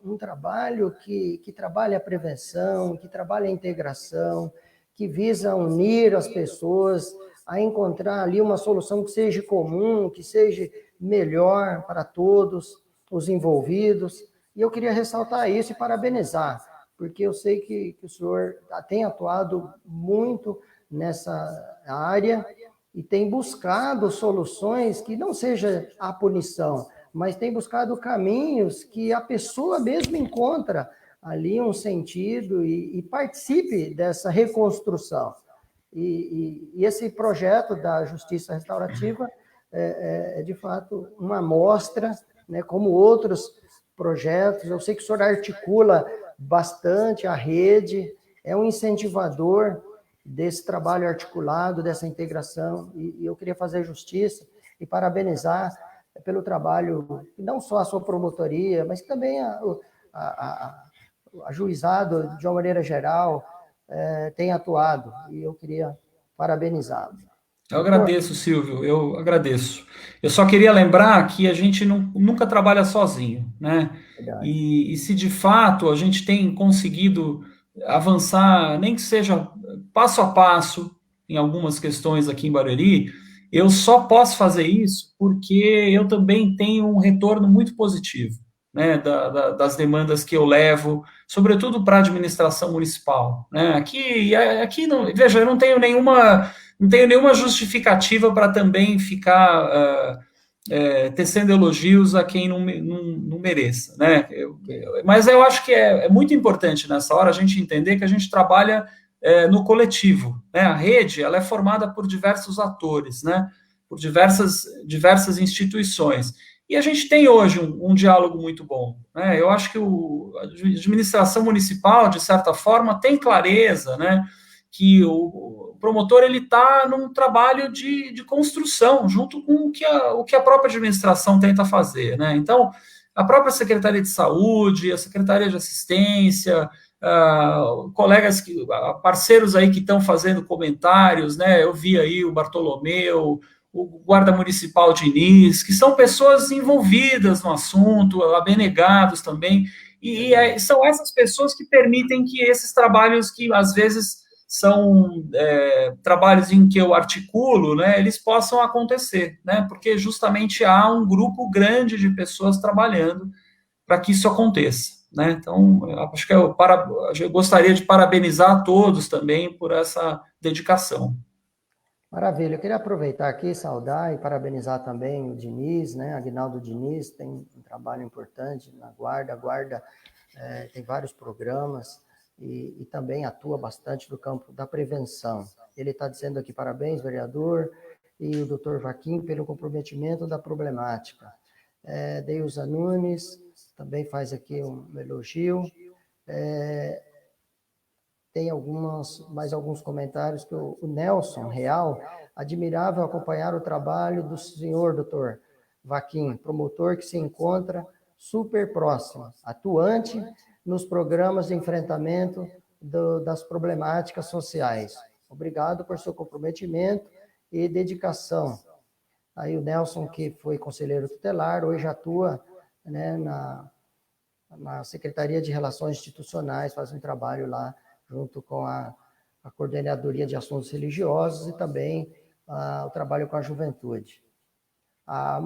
Um trabalho que trabalha a prevenção, que trabalha a integração, que visa unir as pessoas a encontrar ali uma solução que seja comum, que seja melhor para todos os envolvidos. E eu queria ressaltar isso e parabenizar, porque eu sei que o senhor tem atuado muito nessa área e tem buscado soluções que não seja a punição, mas tem buscado caminhos que a pessoa mesmo encontra ali um sentido e participe dessa reconstrução. E esse projeto da Justiça Restaurativa é de fato uma amostra, né, como outros projetos. Eu sei que o senhor articula bastante a rede, é um incentivador desse trabalho articulado, dessa integração, e eu queria fazer justiça e parabenizar pelo trabalho, não só a sua promotoria, mas também a juizado, de uma maneira geral, tem atuado, e eu queria parabenizá-lo. Eu agradeço, Silvio, eu agradeço. Eu só queria lembrar que a gente nunca trabalha sozinho, né? E se de fato a gente tem conseguido avançar, nem que seja passo a passo, em algumas questões aqui em Barueri, eu só posso fazer isso porque eu também tenho um retorno muito positivo, né, das demandas que eu levo, sobretudo para a administração municipal, né? Aqui não, veja, eu não tenho nenhuma justificativa para também ficar tecendo elogios a quem não mereça, né? Mas eu acho que é muito importante nessa hora a gente entender que a gente trabalha no coletivo, né? A rede, ela é formada por diversos atores, né? Por diversas instituições. E a gente tem hoje um diálogo muito bom, né? Eu acho que a administração municipal, de certa forma, tem clareza, né? Que o promotor ele está num trabalho de construção, junto com o que a própria administração tenta fazer, né? Então, a própria Secretaria de Saúde, a Secretaria de Assistência, colegas, parceiros aí que estão fazendo comentários, né? Eu vi aí o Bartolomeu, o guarda municipal Diniz, que são pessoas envolvidas no assunto, abnegados também, e são essas pessoas que permitem que esses trabalhos que às vezes trabalhos em que eu articulo, né, eles possam acontecer, né, porque justamente há um grupo grande de pessoas trabalhando para que isso aconteça, né. Então, acho que eu gostaria de parabenizar a todos também por essa dedicação. Maravilha, eu queria aproveitar aqui, saudar e parabenizar também o Diniz, né, Aguinaldo Diniz, tem um trabalho importante na Guarda, a Guarda tem vários programas e também atua bastante no campo da prevenção. Ele está dizendo aqui, parabéns, vereador, e o doutor Vaquim pelo comprometimento da problemática. Deusa Nunes também faz aqui um elogio. Tem mais alguns comentários que o Nelson Real, admirável acompanhar o trabalho do senhor, doutor Vaquim, promotor que se encontra super próximo, atuante nos programas de enfrentamento das problemáticas sociais. Obrigado por seu comprometimento e dedicação. Aí o Nelson, que foi conselheiro tutelar, hoje atua, né, na Secretaria de Relações Institucionais, faz um trabalho lá junto com a Coordenadoria de Assuntos Religiosos e também o trabalho com a juventude. A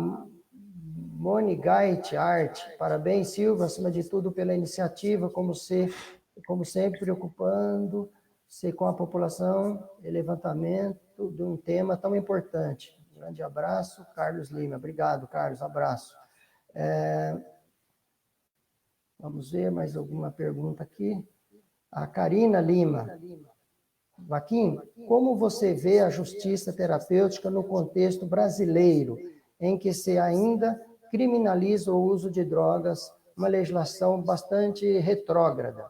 Monigait Art, parabéns, Silvio, acima de tudo pela iniciativa, como sempre, preocupando-se com a população e levantamento de um tema tão importante. Um grande abraço, Carlos Lima. Obrigado, Carlos, abraço. Vamos ver mais alguma pergunta aqui. A Karina Lima. Vaquim, como você vê a justiça terapêutica no contexto brasileiro, em que se ainda criminaliza o uso de drogas, uma legislação bastante retrógrada?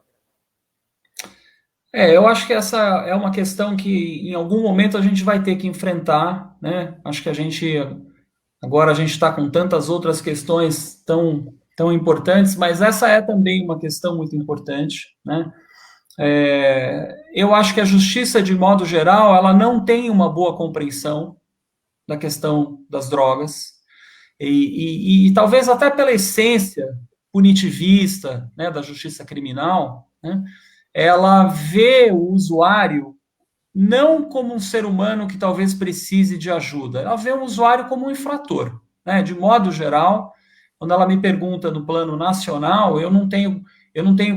Eu acho que essa é uma questão que em algum momento a gente vai ter que enfrentar, né? Acho que agora a gente está com tantas outras questões tão importantes, mas essa é também uma questão muito importante, né? Eu acho que a justiça, de modo geral, ela não tem uma boa compreensão da questão das drogas e talvez até pela essência punitivista, né, da justiça criminal, né, ela vê o usuário não como um ser humano que talvez precise de ajuda, ela vê o usuário como um infrator, né, de modo geral. Quando ela me pergunta no plano nacional, eu não tenho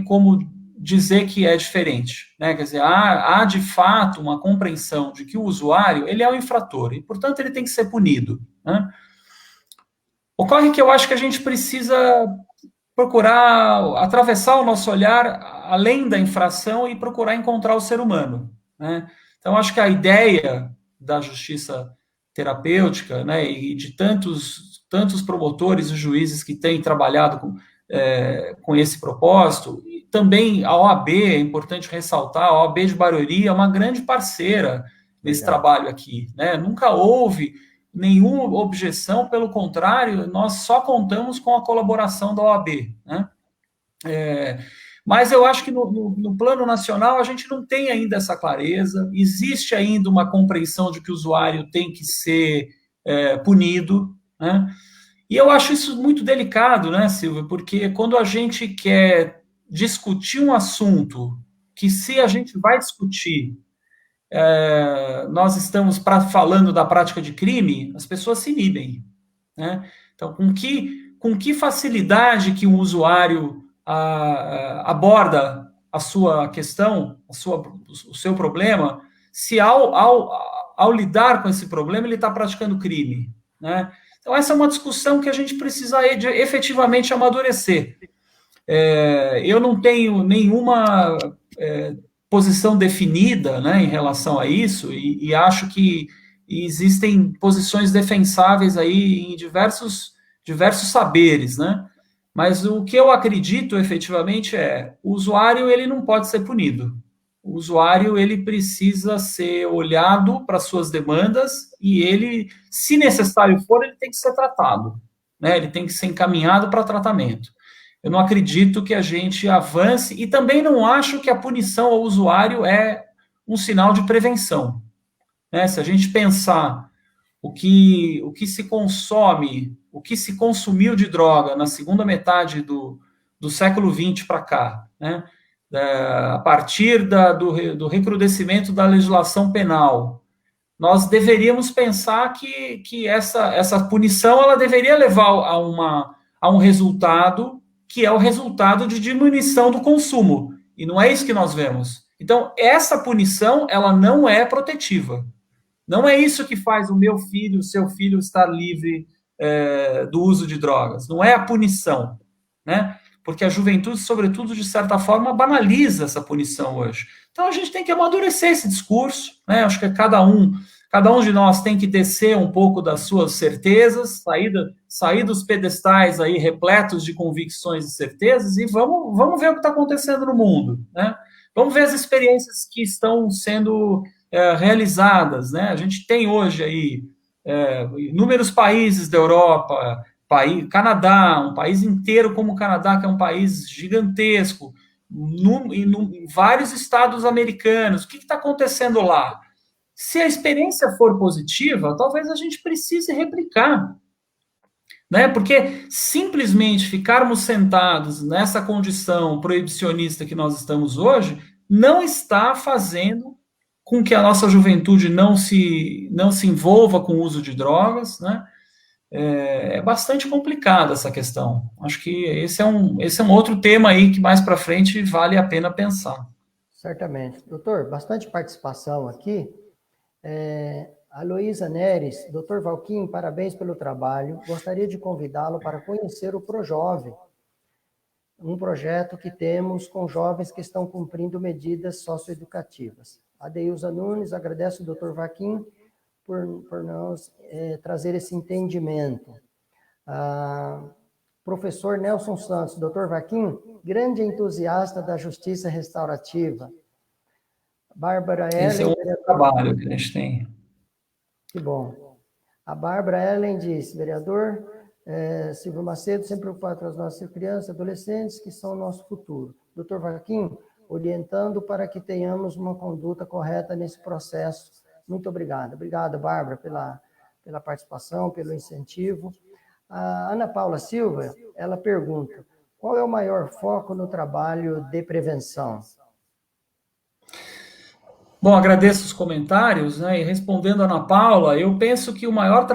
como dizer que é diferente, né? Quer dizer, há de fato uma compreensão de que o usuário, ele é um infrator e, portanto, ele tem que ser punido, né? Ocorre que eu acho que a gente precisa procurar atravessar o nosso olhar além da infração e procurar encontrar o ser humano, né? Então, acho que a ideia da justiça terapêutica, né, e de tantos promotores e juízes que têm trabalhado com esse propósito, e também a OAB, é importante ressaltar, a OAB de Barueri é uma grande parceira nesse trabalho aqui, né? Nunca houve nenhuma objeção, pelo contrário, nós só contamos com a colaboração da OAB, né? Mas eu acho que no plano nacional a gente não tem ainda essa clareza, existe ainda uma compreensão de que o usuário tem que ser punido, né? E eu acho isso muito delicado, né, Silvia? Porque quando a gente quer discutir um assunto que, se a gente vai discutir, nós estamos falando da prática de crime, as pessoas se inibem, né? Então, com que facilidade que um usuário aborda a sua questão, o seu problema, se ao lidar com esse problema ele está praticando crime, né? Então, essa é uma discussão que a gente precisa efetivamente amadurecer. Eu não tenho nenhuma posição definida, né, em relação a isso, e acho que existem posições defensáveis aí em diversos saberes, né? Mas o que eu acredito efetivamente o usuário ele não pode ser punido. O usuário ele precisa ser olhado para suas demandas e ele, se necessário for, ele tem que ser tratado, né? Ele tem que ser encaminhado para tratamento. Eu não acredito que a gente avance e também não acho que a punição ao usuário é um sinal de prevenção, né? Se a gente pensar o que se consome, o que se consumiu de droga na segunda metade do século XX para cá, né? a partir do recrudescimento da legislação penal, nós deveríamos pensar que essa punição ela deveria levar a um resultado que é o resultado de diminuição do consumo. E não é isso que nós vemos. Então, essa punição, ela não é protetiva. Não é isso que faz o seu filho estar livre do uso de drogas. Não é a punição, né? Porque a juventude, sobretudo, de certa forma, banaliza essa punição hoje. Então, a gente tem que amadurecer esse discurso, né? Acho que cada um de nós tem que descer um pouco das suas certezas, sair dos pedestais aí repletos de convicções e certezas e vamos ver o que está acontecendo no mundo, né? Vamos ver as experiências que estão sendo realizadas, né? A gente tem hoje aí inúmeros países da Europa, Canadá, um país inteiro como o Canadá, que é um país gigantesco, em vários estados americanos. O que está acontecendo lá? Se a experiência for positiva, talvez a gente precise replicar, né? Porque simplesmente ficarmos sentados nessa condição proibicionista que nós estamos hoje não está fazendo com que a nossa juventude não se envolva com o uso de drogas, né? É bastante complicada essa questão. Acho que esse é um outro tema aí que mais para frente vale a pena pensar. Certamente. Doutor, bastante participação aqui. A Luísa Neres, doutor Valquim, parabéns pelo trabalho. Gostaria de convidá-lo para conhecer o ProJovem, um projeto que temos com jovens que estão cumprindo medidas socioeducativas. A Deilza Nunes agradece o doutor Valquim por nos trazer esse entendimento. Professor Nelson Santos, doutor Valquim, grande entusiasta da justiça restaurativa. Bárbara Ellen... Esse é outro trabalho que a gente tem. Que bom. A Bárbara Ellen diz, vereador Silvio Macedo, sempre preocupado com as nossas crianças e adolescentes, que são o nosso futuro. Doutor Valquim, orientando para que tenhamos uma conduta correta nesse processo. Muito obrigado. Obrigado, Bárbara, pela participação, pelo incentivo. A Ana Paula Silva, ela pergunta, qual é o maior foco no trabalho de prevenção? Bom, agradeço os comentários, né? E respondendo a Ana Paula, eu penso que o maior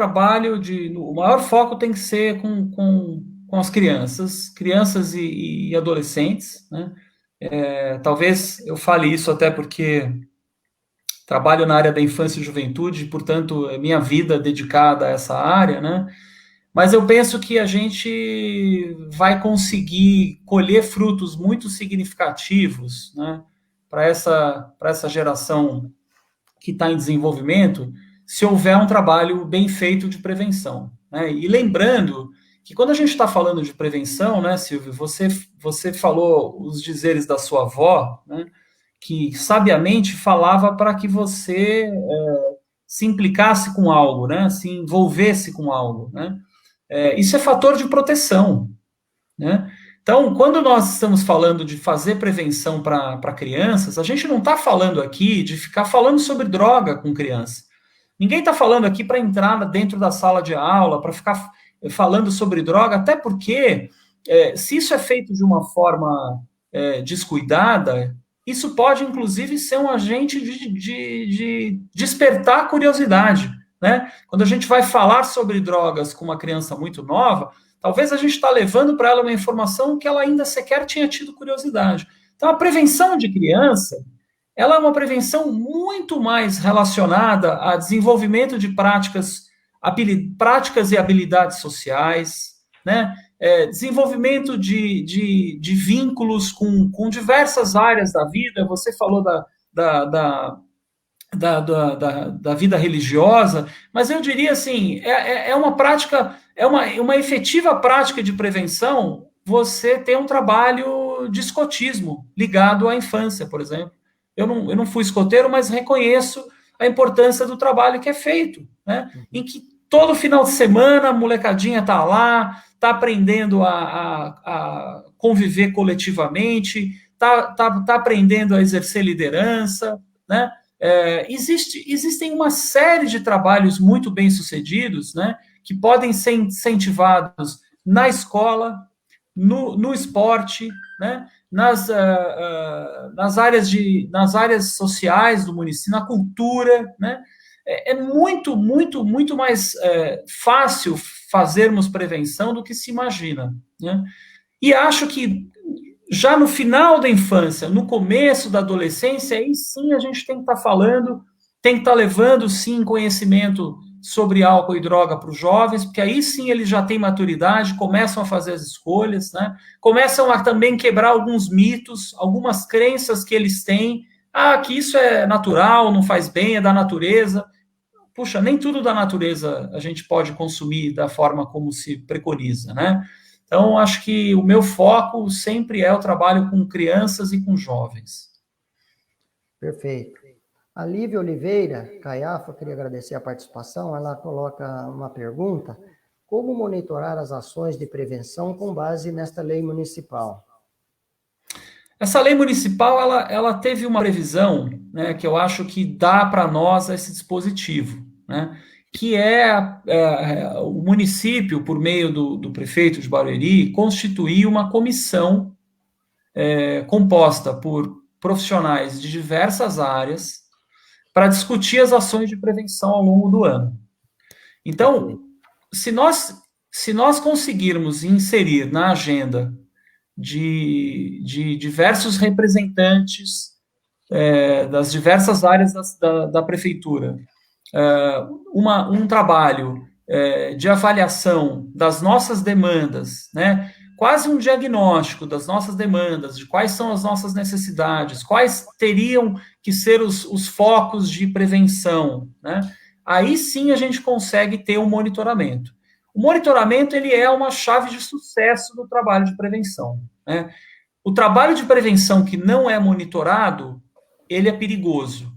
foco tem que ser com as crianças e adolescentes, né? Talvez eu fale isso até porque trabalho na área da infância e juventude, portanto, é minha vida dedicada a essa área, né? Mas eu penso que a gente vai conseguir colher frutos muito significativos, né? Para essa geração que está em desenvolvimento, se houver um trabalho bem feito de prevenção, né? E lembrando que quando a gente está falando de prevenção, né, Silvio, você falou os dizeres da sua avó, né, que sabiamente falava para que você se implicasse com algo, né, se envolvesse com algo, né? Isso é fator de proteção, né? Então, quando nós estamos falando de fazer prevenção para crianças, a gente não está falando aqui de ficar falando sobre droga com criança. Ninguém está falando aqui para entrar dentro da sala de aula, para ficar falando sobre droga, até porque, se isso é feito de uma forma descuidada, isso pode, inclusive, ser um agente de despertar a curiosidade, né? Quando a gente vai falar sobre drogas com uma criança muito nova, talvez a gente está levando para ela uma informação que ela ainda sequer tinha tido curiosidade. Então, a prevenção de criança, ela é uma prevenção muito mais relacionada a desenvolvimento de práticas e habilidades sociais, né? Desenvolvimento de vínculos com diversas áreas da vida. Você falou da vida religiosa, mas eu diria assim, uma prática, uma efetiva prática de prevenção, você ter um trabalho de escotismo ligado à infância, por exemplo. Eu não fui escoteiro, mas reconheço a importância do trabalho que é feito, né? Em que todo final de semana a molecadinha está lá, está aprendendo a conviver coletivamente, está aprendendo a exercer liderança, né? Existem uma série de trabalhos muito bem sucedidos, né, que podem ser incentivados na escola, no esporte, né, nas áreas sociais do município, na cultura, né? É muito, muito, muito mais fácil fazermos prevenção do que se imagina, né? E acho que já no final da infância, no começo da adolescência, aí sim a gente tem que estar falando, tem que estar levando sim conhecimento sobre álcool e droga para os jovens, porque aí sim eles já têm maturidade, começam a fazer as escolhas, né? Começam a também quebrar alguns mitos, algumas crenças que eles têm, que isso é natural, não faz bem, é da natureza. Puxa, nem tudo da natureza a gente pode consumir da forma como se preconiza, né? Então, acho que o meu foco sempre é o trabalho com crianças e com jovens. Perfeito. A Lívia Oliveira Caiafa, queria agradecer a participação, ela coloca uma pergunta: como monitorar as ações de prevenção com base nesta lei municipal? Essa lei municipal, ela teve uma previsão, né, que eu acho que dá para nós esse dispositivo, né, que o município, por meio do prefeito de Barueri, constituir uma comissão composta por profissionais de diversas áreas para discutir as ações de prevenção ao longo do ano. Então, se nós conseguirmos inserir na agenda de diversos representantes das diversas áreas da prefeitura, um trabalho de avaliação das nossas demandas, né? Quase um diagnóstico das nossas demandas, de quais são as nossas necessidades, quais teriam que ser os focos de prevenção, né? Aí sim a gente consegue ter um monitoramento. O monitoramento, ele é uma chave de sucesso do trabalho de prevenção, né? O trabalho de prevenção que não é monitorado, ele é perigoso,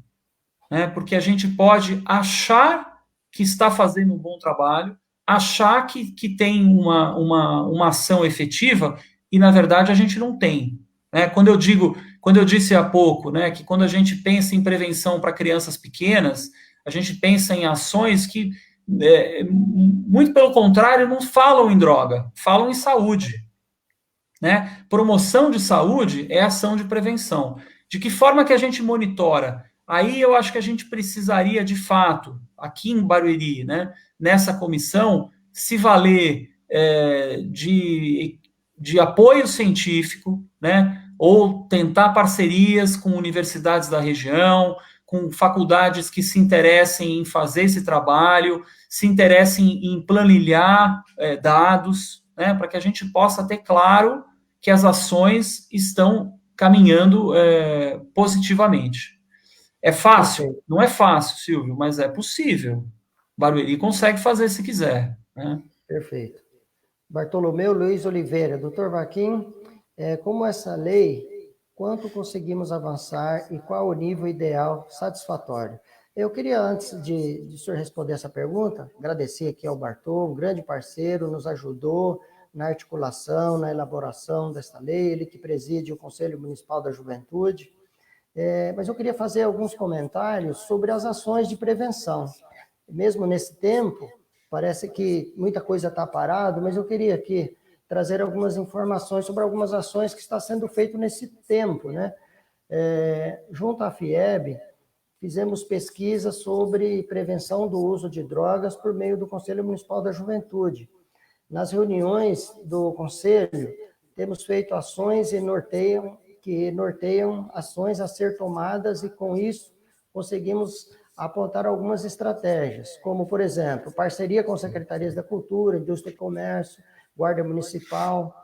né? Porque a gente pode achar que está fazendo um bom trabalho, achar que tem uma ação efetiva, e na verdade a gente não tem, né? Quando eu disse há pouco, né, que quando a gente pensa em prevenção para crianças pequenas, a gente pensa em ações que, muito pelo contrário, não falam em droga, falam em saúde, né? Promoção de saúde é ação de prevenção. De que forma que a gente monitora? Aí eu acho que a gente precisaria, de fato, aqui em Barueri, né, nessa comissão, se valer de apoio científico, né, ou tentar parcerias com universidades da região, com faculdades que se interessem em fazer esse trabalho, se interessem em planilhar dados, né, para que a gente possa ter claro que as ações estão caminhando positivamente. É fácil? Perfeito. Não é fácil, Silvio, mas é possível. Barueri consegue fazer se quiser, né? Perfeito. Bartolomeu Luiz Oliveira, doutor Vaquim, como essa lei, quanto conseguimos avançar e qual o nível ideal satisfatório? Eu queria, antes de o senhor responder essa pergunta, agradecer aqui ao Bartô, um grande parceiro, nos ajudou na articulação, na elaboração desta lei, ele que preside o Conselho Municipal da Juventude. Mas eu queria fazer alguns comentários sobre as ações de prevenção. Mesmo nesse tempo, parece que muita coisa está parada, mas eu queria aqui trazer algumas informações sobre algumas ações que está sendo feito nesse tempo, né? Junto à FIEB, fizemos pesquisa sobre prevenção do uso de drogas por meio do Conselho Municipal da Juventude. Nas reuniões do Conselho, temos feito ações que norteiam ações a ser tomadas e, com isso, conseguimos apontar algumas estratégias, como, por exemplo, parceria com secretarias da Cultura, Indústria e Comércio, Guarda Municipal,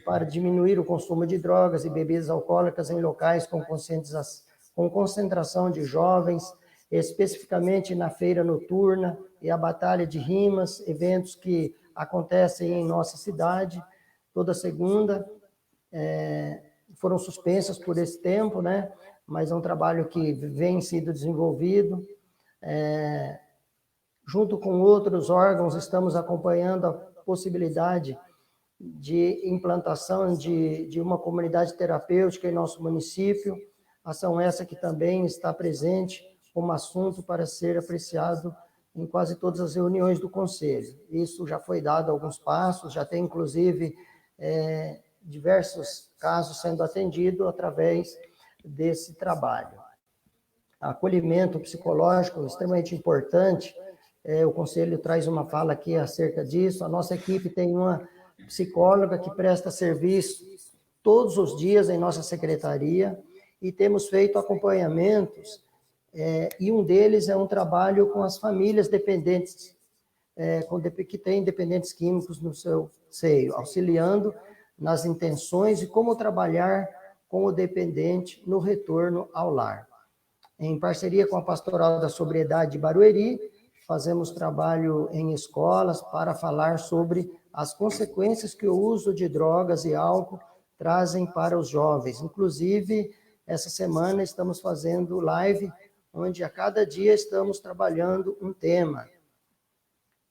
para diminuir o consumo de drogas e bebidas alcoólicas em locais com concentração de jovens, especificamente na feira noturna e a batalha de rimas, eventos que acontecem em nossa cidade toda segunda, foram suspensas por esse tempo, né? Mas é um trabalho que vem sendo desenvolvido. Junto com outros órgãos, estamos acompanhando a possibilidade de implantação de uma comunidade terapêutica em nosso município, ação essa que também está presente como assunto para ser apreciado em quase todas as reuniões do Conselho. Isso já foi dado alguns passos, já tem, inclusive, diversos casos sendo atendidos através desse trabalho. Acolhimento psicológico é extremamente importante. O Conselho traz uma fala aqui acerca disso. A nossa equipe tem uma psicóloga que presta serviço todos os dias em nossa secretaria e temos feito acompanhamentos, e um deles é um trabalho com as famílias dependentes, que têm dependentes químicos no seu seio, auxiliando nas intenções e como trabalhar com o dependente no retorno ao lar. Em parceria com a Pastoral da Sobriedade de Barueri, fazemos trabalho em escolas para falar sobre as consequências que o uso de drogas e álcool trazem para os jovens. Inclusive, essa semana estamos fazendo live, onde a cada dia estamos trabalhando um tema.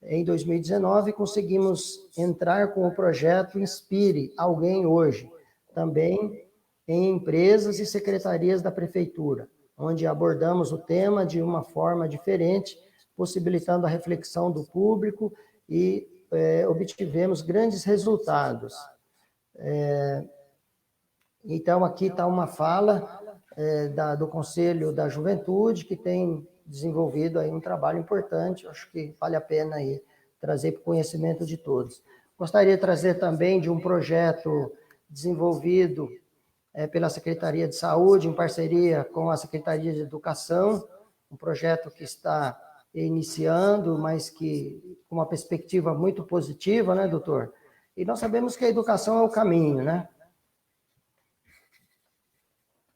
Em 2019, conseguimos entrar com o projeto Inspire Alguém Hoje, também em empresas e secretarias da Prefeitura, onde abordamos o tema de uma forma diferente, possibilitando a reflexão do público e obtivemos grandes resultados. Então, aqui está uma fala do Conselho da Juventude, que tem desenvolvido aí um trabalho importante, acho que vale a pena aí trazer para o conhecimento de todos. Gostaria de trazer também de um projeto desenvolvido pela Secretaria de Saúde, em parceria com a Secretaria de Educação, um projeto que está iniciando, mas que com uma perspectiva muito positiva, né, doutor? E nós sabemos que a educação é o caminho, né?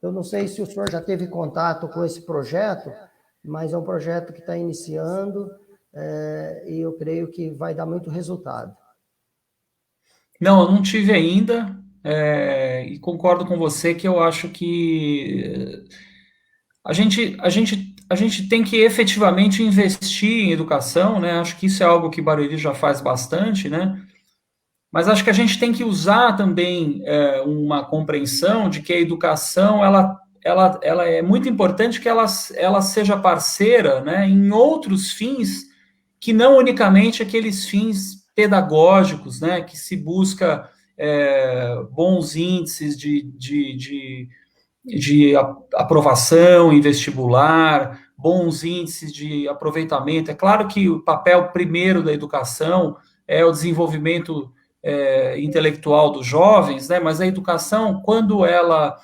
Eu não sei se o senhor já teve contato com esse projeto, mas é um projeto que está iniciando, e eu creio que vai dar muito resultado. Não, eu não tive ainda, e concordo com você que eu acho que a gente tem que efetivamente investir em educação, né? Acho que isso é algo que Barueri já faz bastante, né? Mas acho que a gente tem que usar também uma compreensão de que a educação ela é muito importante que ela seja parceira, né, em outros fins que não unicamente aqueles fins pedagógicos, né, que se busca bons índices de aprovação em vestibular, bons índices de aproveitamento. É claro que o papel primeiro da educação é o desenvolvimento intelectual dos jovens, né? Mas a educação, quando ela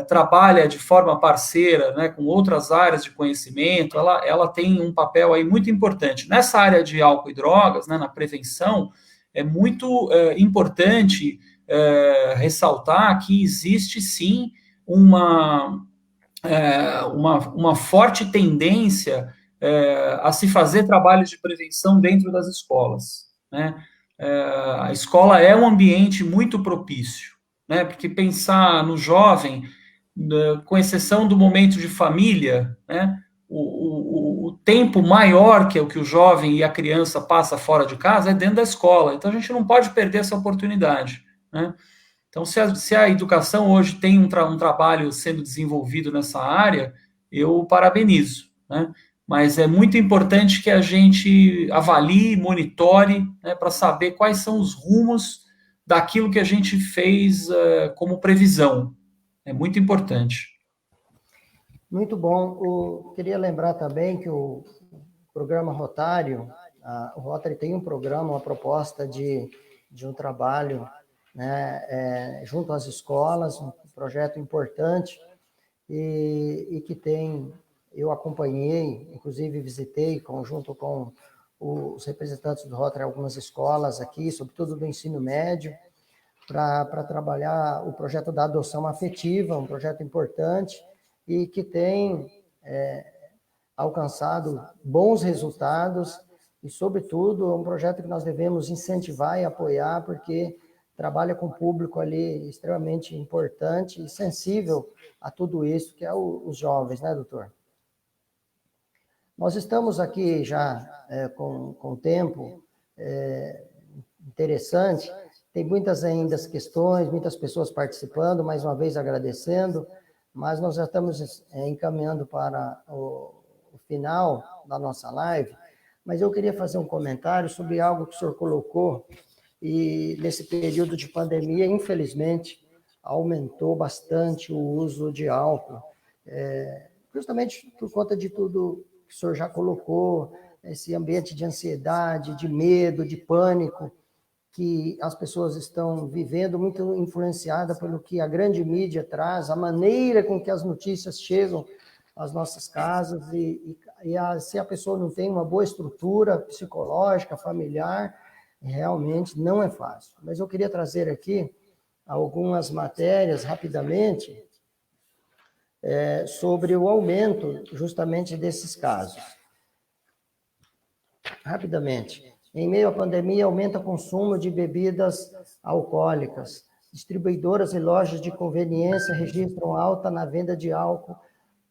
trabalha de forma parceira, né, com outras áreas de conhecimento, ela tem um papel aí muito importante. Nessa área de álcool e drogas, né, na prevenção, é muito importante ressaltar que existe, sim, uma forte tendência a se fazer trabalhos de prevenção dentro das escolas, né? A escola é um ambiente muito propício, né? Porque pensar no jovem, com exceção do momento de família, né? O tempo maior que é o que o jovem e a criança passa fora de casa é dentro da escola. Então a gente não pode perder essa oportunidade, né? Então, se a educação hoje tem um trabalho sendo desenvolvido nessa área, eu parabenizo, né? Mas é muito importante que a gente avalie, monitore, né, para saber quais são os rumos daquilo que a gente fez como previsão. É muito importante. Muito bom. Queria lembrar também que o programa Rotário, o Rotary tem um programa, uma proposta de um trabalho, né, junto às escolas, um projeto importante e que eu acompanhei, inclusive visitei, junto com os representantes do Rotary, algumas escolas aqui, sobretudo do ensino médio, para trabalhar o projeto da adoção afetiva, um projeto importante e que tem alcançado bons resultados e, sobretudo, é um projeto que nós devemos incentivar e apoiar, porque trabalha com um público ali extremamente importante e sensível a tudo isso, que é os jovens, né, doutor? Nós estamos aqui já com tempo interessante, tem muitas ainda questões, muitas pessoas participando, mais uma vez agradecendo, mas nós já estamos encaminhando para o final da nossa live, mas eu queria fazer um comentário sobre algo que o senhor colocou e nesse período de pandemia, infelizmente, aumentou bastante o uso de álcool, justamente por conta de tudo que o senhor já colocou, esse ambiente de ansiedade, de medo, de pânico, que as pessoas estão vivendo, muito influenciada pelo que a grande mídia traz, a maneira com que as notícias chegam às nossas casas, se a pessoa não tem uma boa estrutura psicológica, familiar, realmente não é fácil. Mas eu queria trazer aqui algumas matérias, rapidamente, sobre o aumento justamente desses casos. Rapidamente. Em meio à pandemia, aumenta o consumo de bebidas alcoólicas. Distribuidoras e lojas de conveniência registram alta na venda de álcool.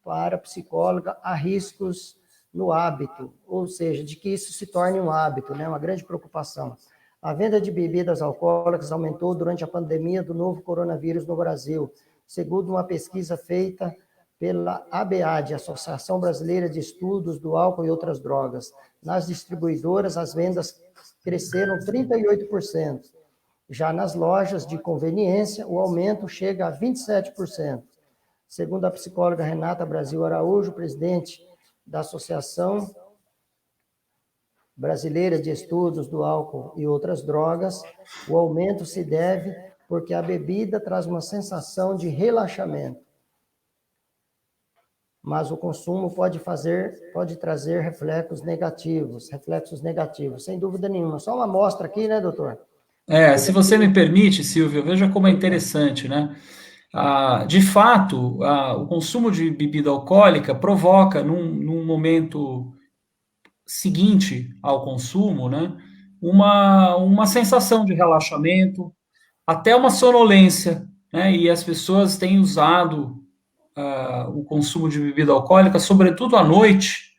Para a psicóloga, há riscos no hábito, ou seja, de que isso se torne um hábito, né? Uma grande preocupação. A venda de bebidas alcoólicas aumentou durante a pandemia do novo coronavírus no Brasil, segundo uma pesquisa feita pela ABAD, Associação Brasileira de Estudos do Álcool e Outras Drogas. Nas distribuidoras, as vendas cresceram 38%. Já nas lojas de conveniência, o aumento chega a 27%. Segundo a psicóloga Renata Brasil Araújo, presidente da Associação Brasileira de Estudos do Álcool e Outras Drogas, o aumento se deve porque a bebida traz uma sensação de relaxamento. Mas o consumo pode trazer reflexos negativos, sem dúvida nenhuma. Só uma amostra aqui, né, doutor? Se você me permite, Silvio, veja como é interessante, né? De fato, o consumo de bebida alcoólica provoca, num momento seguinte ao consumo, né, uma sensação de relaxamento, até uma sonolência, né? E as pessoas têm usado o consumo de bebida alcoólica, sobretudo à noite,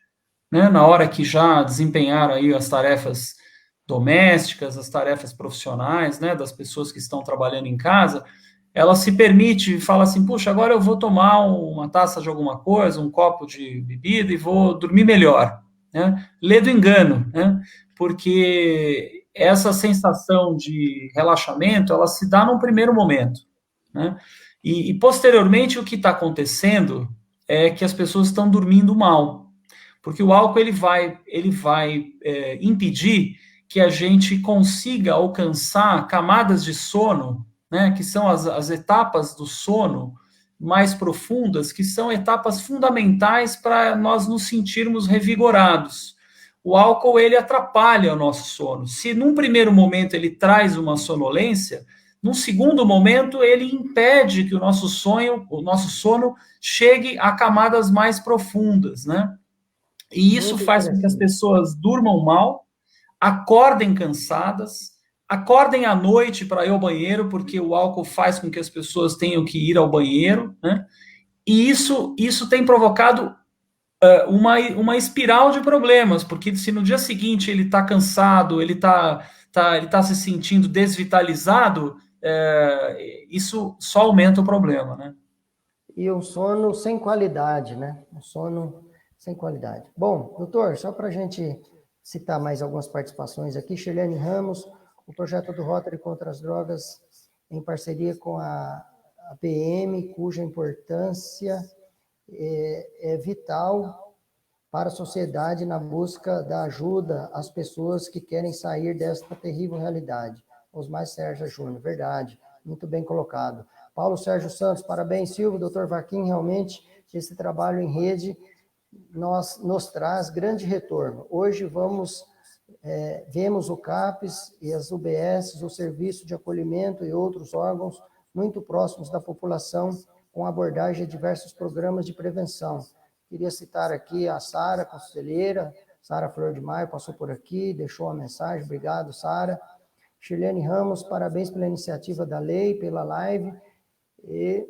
né, na hora que já desempenharam aí as tarefas domésticas, as tarefas profissionais, né, das pessoas que estão trabalhando em casa, ela se permite, fala assim, puxa, agora eu vou tomar uma taça de alguma coisa, um copo de bebida e vou dormir melhor, né? Lê do engano, né? Porque essa sensação de relaxamento, ela se dá num primeiro momento, né? E posteriormente o que está acontecendo é que as pessoas estão dormindo mal, porque o álcool ele vai impedir que a gente consiga alcançar camadas de sono, né, que são as etapas do sono mais profundas, que são etapas fundamentais para nós nos sentirmos revigorados. O álcool ele atrapalha o nosso sono. Se num primeiro momento ele traz uma sonolência, num segundo momento ele impede que o nosso sono chegue a camadas mais profundas, né? E isso faz com que as pessoas durmam mal, acordem cansadas, acordem à noite para ir ao banheiro, porque o álcool faz com que as pessoas tenham que ir ao banheiro, né? E isso tem provocado uma espiral de problemas, porque se no dia seguinte ele está cansado, ele tá se sentindo desvitalizado, isso só aumenta o problema, né? E um sono sem qualidade, né? Um sono sem qualidade. Bom, doutor, só para a gente citar mais algumas participações aqui, Shirlene Ramos, o projeto do Rotary contra as drogas, em parceria com a PM, cuja importância é vital para a sociedade na busca da ajuda às pessoas que querem sair desta terrível realidade. Osmar Sérgio Júnior, verdade, muito bem colocado. Paulo Sérgio Santos, parabéns, Silvio, doutor Vaquim, realmente esse trabalho em rede nos traz grande retorno. Hoje vemos o CAPES e as UBS, o Serviço de Acolhimento e outros órgãos muito próximos da população, com abordagem de diversos programas de prevenção. Queria citar aqui a Sara, conselheira, Sara Flor de Maio, passou por aqui, deixou uma mensagem, obrigado, Sara. Shirlene Ramos, parabéns pela iniciativa da lei, pela live, e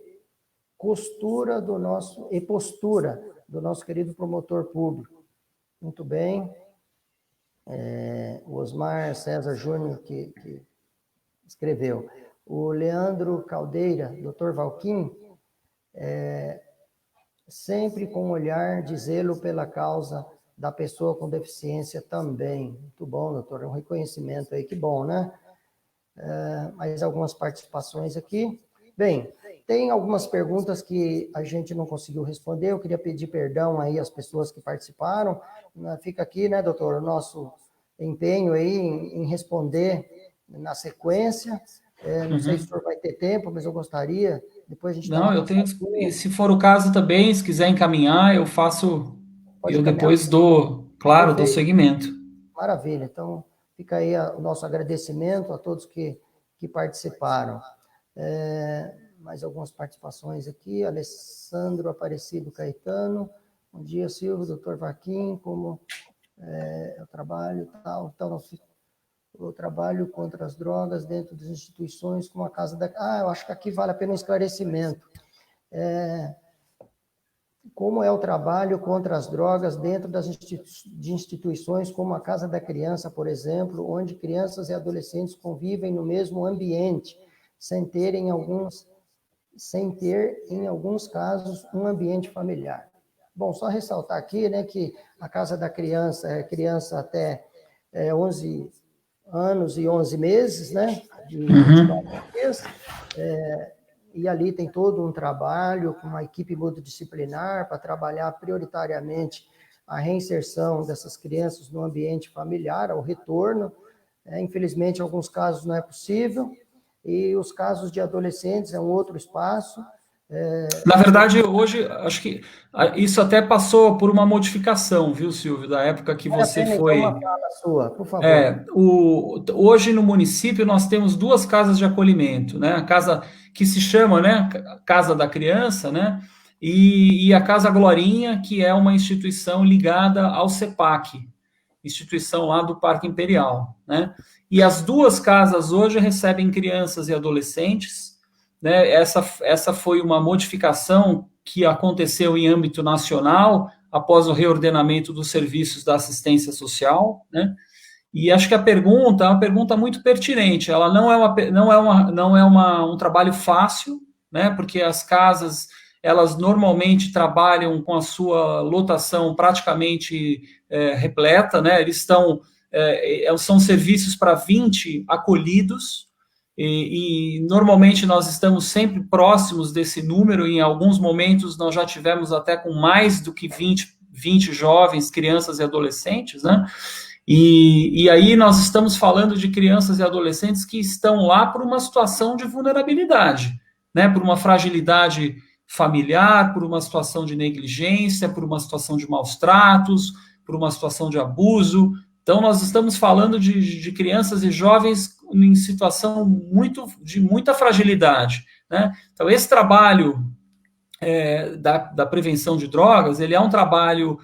postura do nosso querido promotor público. Muito bem. O Osmar César Júnior que escreveu. O Leandro Caldeira, doutor Valquim, sempre com um olhar de zelo pela causa da pessoa com deficiência também. Muito bom, doutor, é um reconhecimento aí, que bom, né? Mais algumas participações aqui. Bem, tem algumas perguntas que a gente não conseguiu responder, eu queria pedir perdão aí às pessoas que participaram. Fica aqui, né, doutor, o nosso empenho aí em responder na sequência. Não sei se o senhor vai ter tempo, mas eu gostaria, depois a gente dá Não, uma eu tenho, e passadinha, se for o caso também, se quiser encaminhar, eu faço, pode eu caminhar. depois dou, claro, dou Perfeito. seguimento. Maravilha. Então, fica aí o nosso agradecimento a todos que participaram. Mais algumas participações aqui. Alessandro Aparecido Caetano. Bom dia, Silvio, doutor Vaquim, como eu trabalho, tal. Então, eu trabalho contra as drogas dentro das instituições, como a Casa da... eu acho que aqui vale a pena um esclarecimento. Como é o trabalho contra as drogas dentro de instituições como a Casa da Criança, por exemplo, onde crianças e adolescentes convivem no mesmo ambiente, sem ter, em alguns casos, um ambiente familiar. Bom, só ressaltar aqui, né, que a Casa da Criança é criança até 11 anos e 11 meses, né, de identidade portuguesa, e ali tem todo um trabalho com uma equipe multidisciplinar para trabalhar prioritariamente a reinserção dessas crianças no ambiente familiar, ao retorno. Infelizmente, em alguns casos não é possível, e os casos de adolescentes é um outro espaço. Na verdade, hoje, acho que isso até passou por uma modificação, viu, Silvio, da época que Vale a você pena, então, foi. uma fala sua, por favor. Hoje no município nós temos duas casas de acolhimento, né? A casa que se chama, né, Casa da Criança, né? E a Casa Glorinha, que é uma instituição ligada ao CEPAC, instituição lá do Parque Imperial, né? E as duas casas hoje recebem crianças e adolescentes, né? Essa foi uma modificação que aconteceu em âmbito nacional após o reordenamento dos serviços da assistência social, né? E acho que a pergunta é uma pergunta muito pertinente. Ela não é um trabalho fácil, né? Porque as casas elas normalmente trabalham com a sua lotação praticamente repleta, né? Eles são serviços para 20 acolhidos e normalmente nós estamos sempre próximos desse número. Em alguns momentos nós já tivemos até com mais do que 20 jovens, crianças e adolescentes, né? E aí nós estamos falando de crianças e adolescentes que estão lá por uma situação de vulnerabilidade, né? Por uma fragilidade familiar, por uma situação de negligência, por uma situação de maus tratos, por uma situação de abuso. Então, nós estamos falando de crianças e jovens em situação de muita fragilidade, né? Então, esse trabalho da prevenção de drogas, ele é um trabalho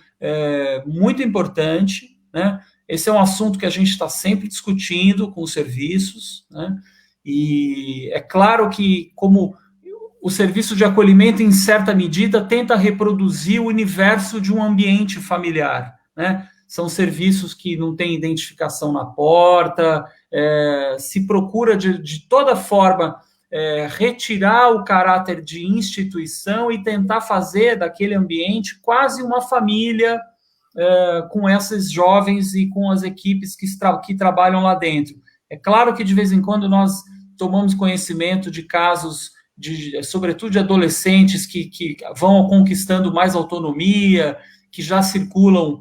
muito importante, né? Esse é um assunto que a gente está sempre discutindo com os serviços, né? E é claro que, como o serviço de acolhimento, em certa medida, tenta reproduzir o universo de um ambiente familiar, né? São serviços que não têm identificação na porta, se procura de toda forma retirar o caráter de instituição e tentar fazer daquele ambiente quase uma família com esses jovens e com as equipes que trabalham lá dentro. É claro que de vez em quando nós tomamos conhecimento de casos, sobretudo de adolescentes que vão conquistando mais autonomia, que já circulam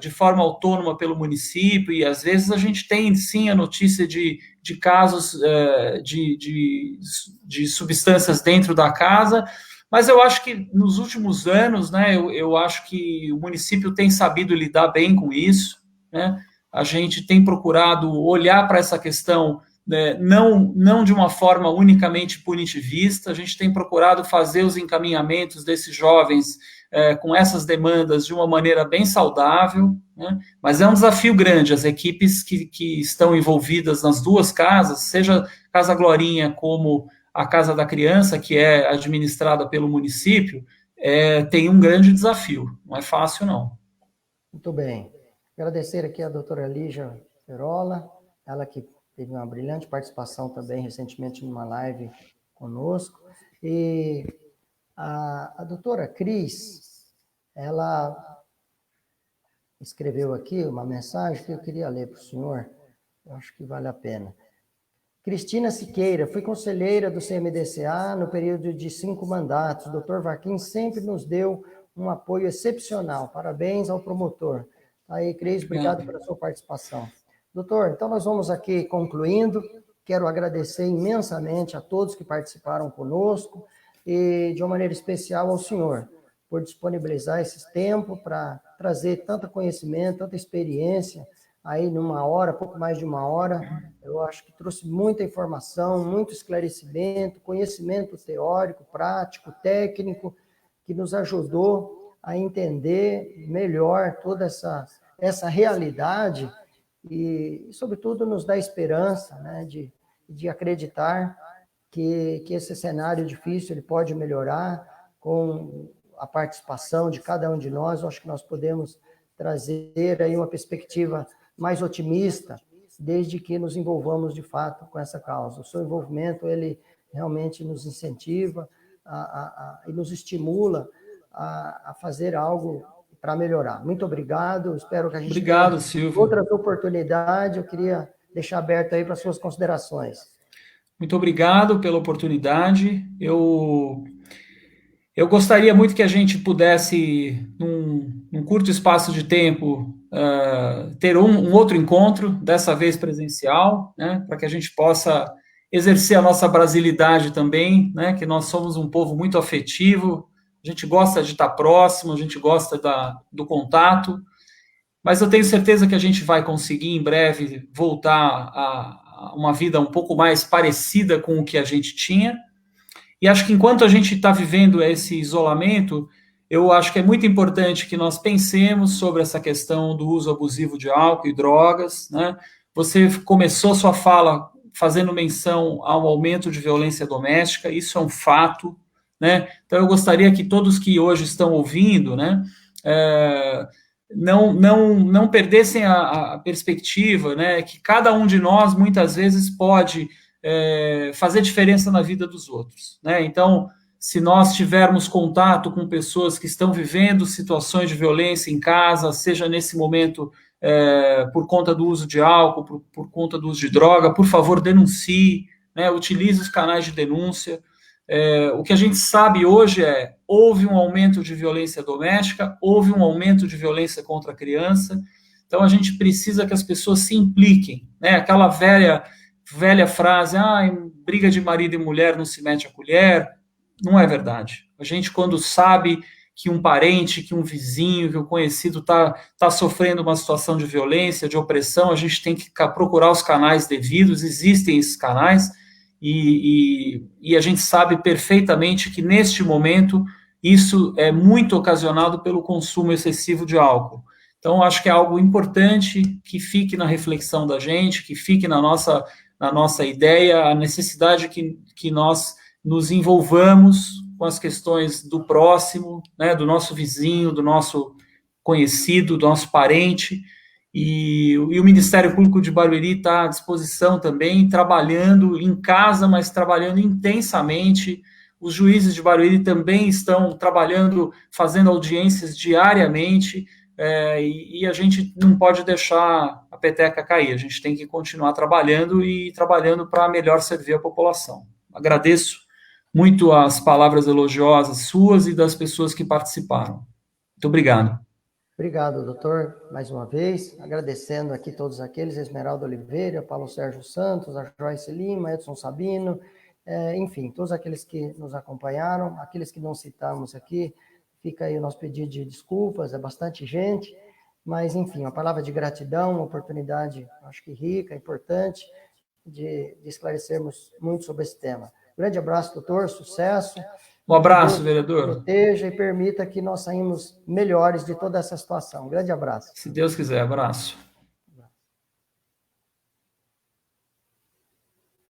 de forma autônoma pelo município, e às vezes a gente tem sim a notícia de casos de substâncias dentro da casa. Mas eu acho que nos últimos anos, né, eu acho que o município tem sabido lidar bem com isso, né? A gente tem procurado olhar para essa questão, né, não de uma forma unicamente punitivista. A gente tem procurado fazer os encaminhamentos desses jovens com essas demandas de uma maneira bem saudável, né? Mas é um desafio grande. As equipes que estão envolvidas nas duas casas, seja Casa Glorinha como a Casa da Criança, que é administrada pelo município, tem um grande desafio. Não é fácil, não. Muito bem. Agradecer aqui a doutora Lígia Ferola, ela que teve uma brilhante participação também recentemente numa live conosco. E a doutora Cris, ela escreveu aqui uma mensagem que eu queria ler para o senhor, eu acho que vale a pena. Cristina Siqueira, fui conselheira do CMDCA no período de 5 mandatos. O Dr. Vaquim sempre nos deu um apoio excepcional. Parabéns ao promotor. Aí, Cris, obrigado pela sua participação. Doutor, então nós vamos aqui concluindo. Quero agradecer imensamente a todos que participaram conosco e, de uma maneira especial, ao senhor, por disponibilizar esse tempo para trazer tanto conhecimento, tanta experiência, aí numa hora, pouco mais de uma hora. Eu acho que trouxe muita informação, muito esclarecimento, conhecimento teórico, prático, técnico, que nos ajudou a entender melhor toda essa realidade e, sobretudo, nos dá esperança, né, de acreditar que esse cenário difícil ele pode melhorar com a participação de cada um de nós. Eu acho que nós podemos trazer aí uma perspectiva mais otimista, desde que nos envolvamos de fato com essa causa. O seu envolvimento, ele realmente nos incentiva e nos estimula a fazer algo para melhorar. Muito obrigado, espero que a gente Obrigado, Silvio. outras oportunidades. Eu queria deixar aberto aí para as suas considerações. Muito obrigado pela oportunidade. Eu gostaria muito que a gente pudesse, num curto espaço de tempo, ter um outro encontro, dessa vez presencial, né, para que a gente possa exercer a nossa brasilidade também, né, que nós somos um povo muito afetivo, a gente gosta de estar próximo, a gente gosta do contato, mas eu tenho certeza que a gente vai conseguir em breve voltar a uma vida um pouco mais parecida com o que a gente tinha. E acho que enquanto a gente está vivendo esse isolamento, eu acho que é muito importante que nós pensemos sobre essa questão do uso abusivo de álcool e drogas, né? Você começou sua fala fazendo menção ao aumento de violência doméstica, isso é um fato, né? Então eu gostaria que todos que hoje estão ouvindo, né, não perdessem a perspectiva, né, que cada um de nós muitas vezes pode fazer diferença na vida dos outros, né? Então, se nós tivermos contato com pessoas que estão vivendo situações de violência em casa, seja nesse momento por conta do uso de álcool, por conta do uso de droga, por favor, denuncie, né? Utilize os canais de denúncia. O que a gente sabe hoje houve um aumento de violência doméstica, houve um aumento de violência contra a criança, então a gente precisa que as pessoas se impliquem, né? Aquela velha frase, em briga de marido e mulher não se mete a colher, não é verdade. A gente, quando sabe que um parente, que um vizinho, que um conhecido está sofrendo uma situação de violência, de opressão, a gente tem que procurar os canais devidos, existem esses canais, e a gente sabe perfeitamente que, neste momento, isso é muito ocasionado pelo consumo excessivo de álcool. Então, acho que é algo importante que fique na reflexão da gente, que fique na nossa ideia, a necessidade que nós nos envolvamos com as questões do próximo, né, do nosso vizinho, do nosso conhecido, do nosso parente, e o Ministério Público de Barueri está à disposição também, trabalhando em casa, mas trabalhando intensamente. Os juízes de Barueri também estão trabalhando, fazendo audiências diariamente, e a gente não pode deixar a peteca cair, a gente tem que continuar trabalhando para melhor servir a população. Agradeço muito as palavras elogiosas suas e das pessoas que participaram. Muito obrigado. Obrigado, doutor, mais uma vez, agradecendo aqui todos aqueles, Esmeralda Oliveira, Paulo Sérgio Santos, a Joyce Lima, Edson Sabino, enfim, todos aqueles que nos acompanharam, aqueles que não citamos aqui, fica aí o nosso pedido de desculpas, é bastante gente, mas, enfim, uma palavra de gratidão, uma oportunidade, acho que rica, importante, de esclarecermos muito sobre esse tema. Grande abraço, doutor, sucesso. Um abraço, vereador. Proteja e permita que nós saímos melhores de toda essa situação. Grande abraço. Se Deus quiser, abraço.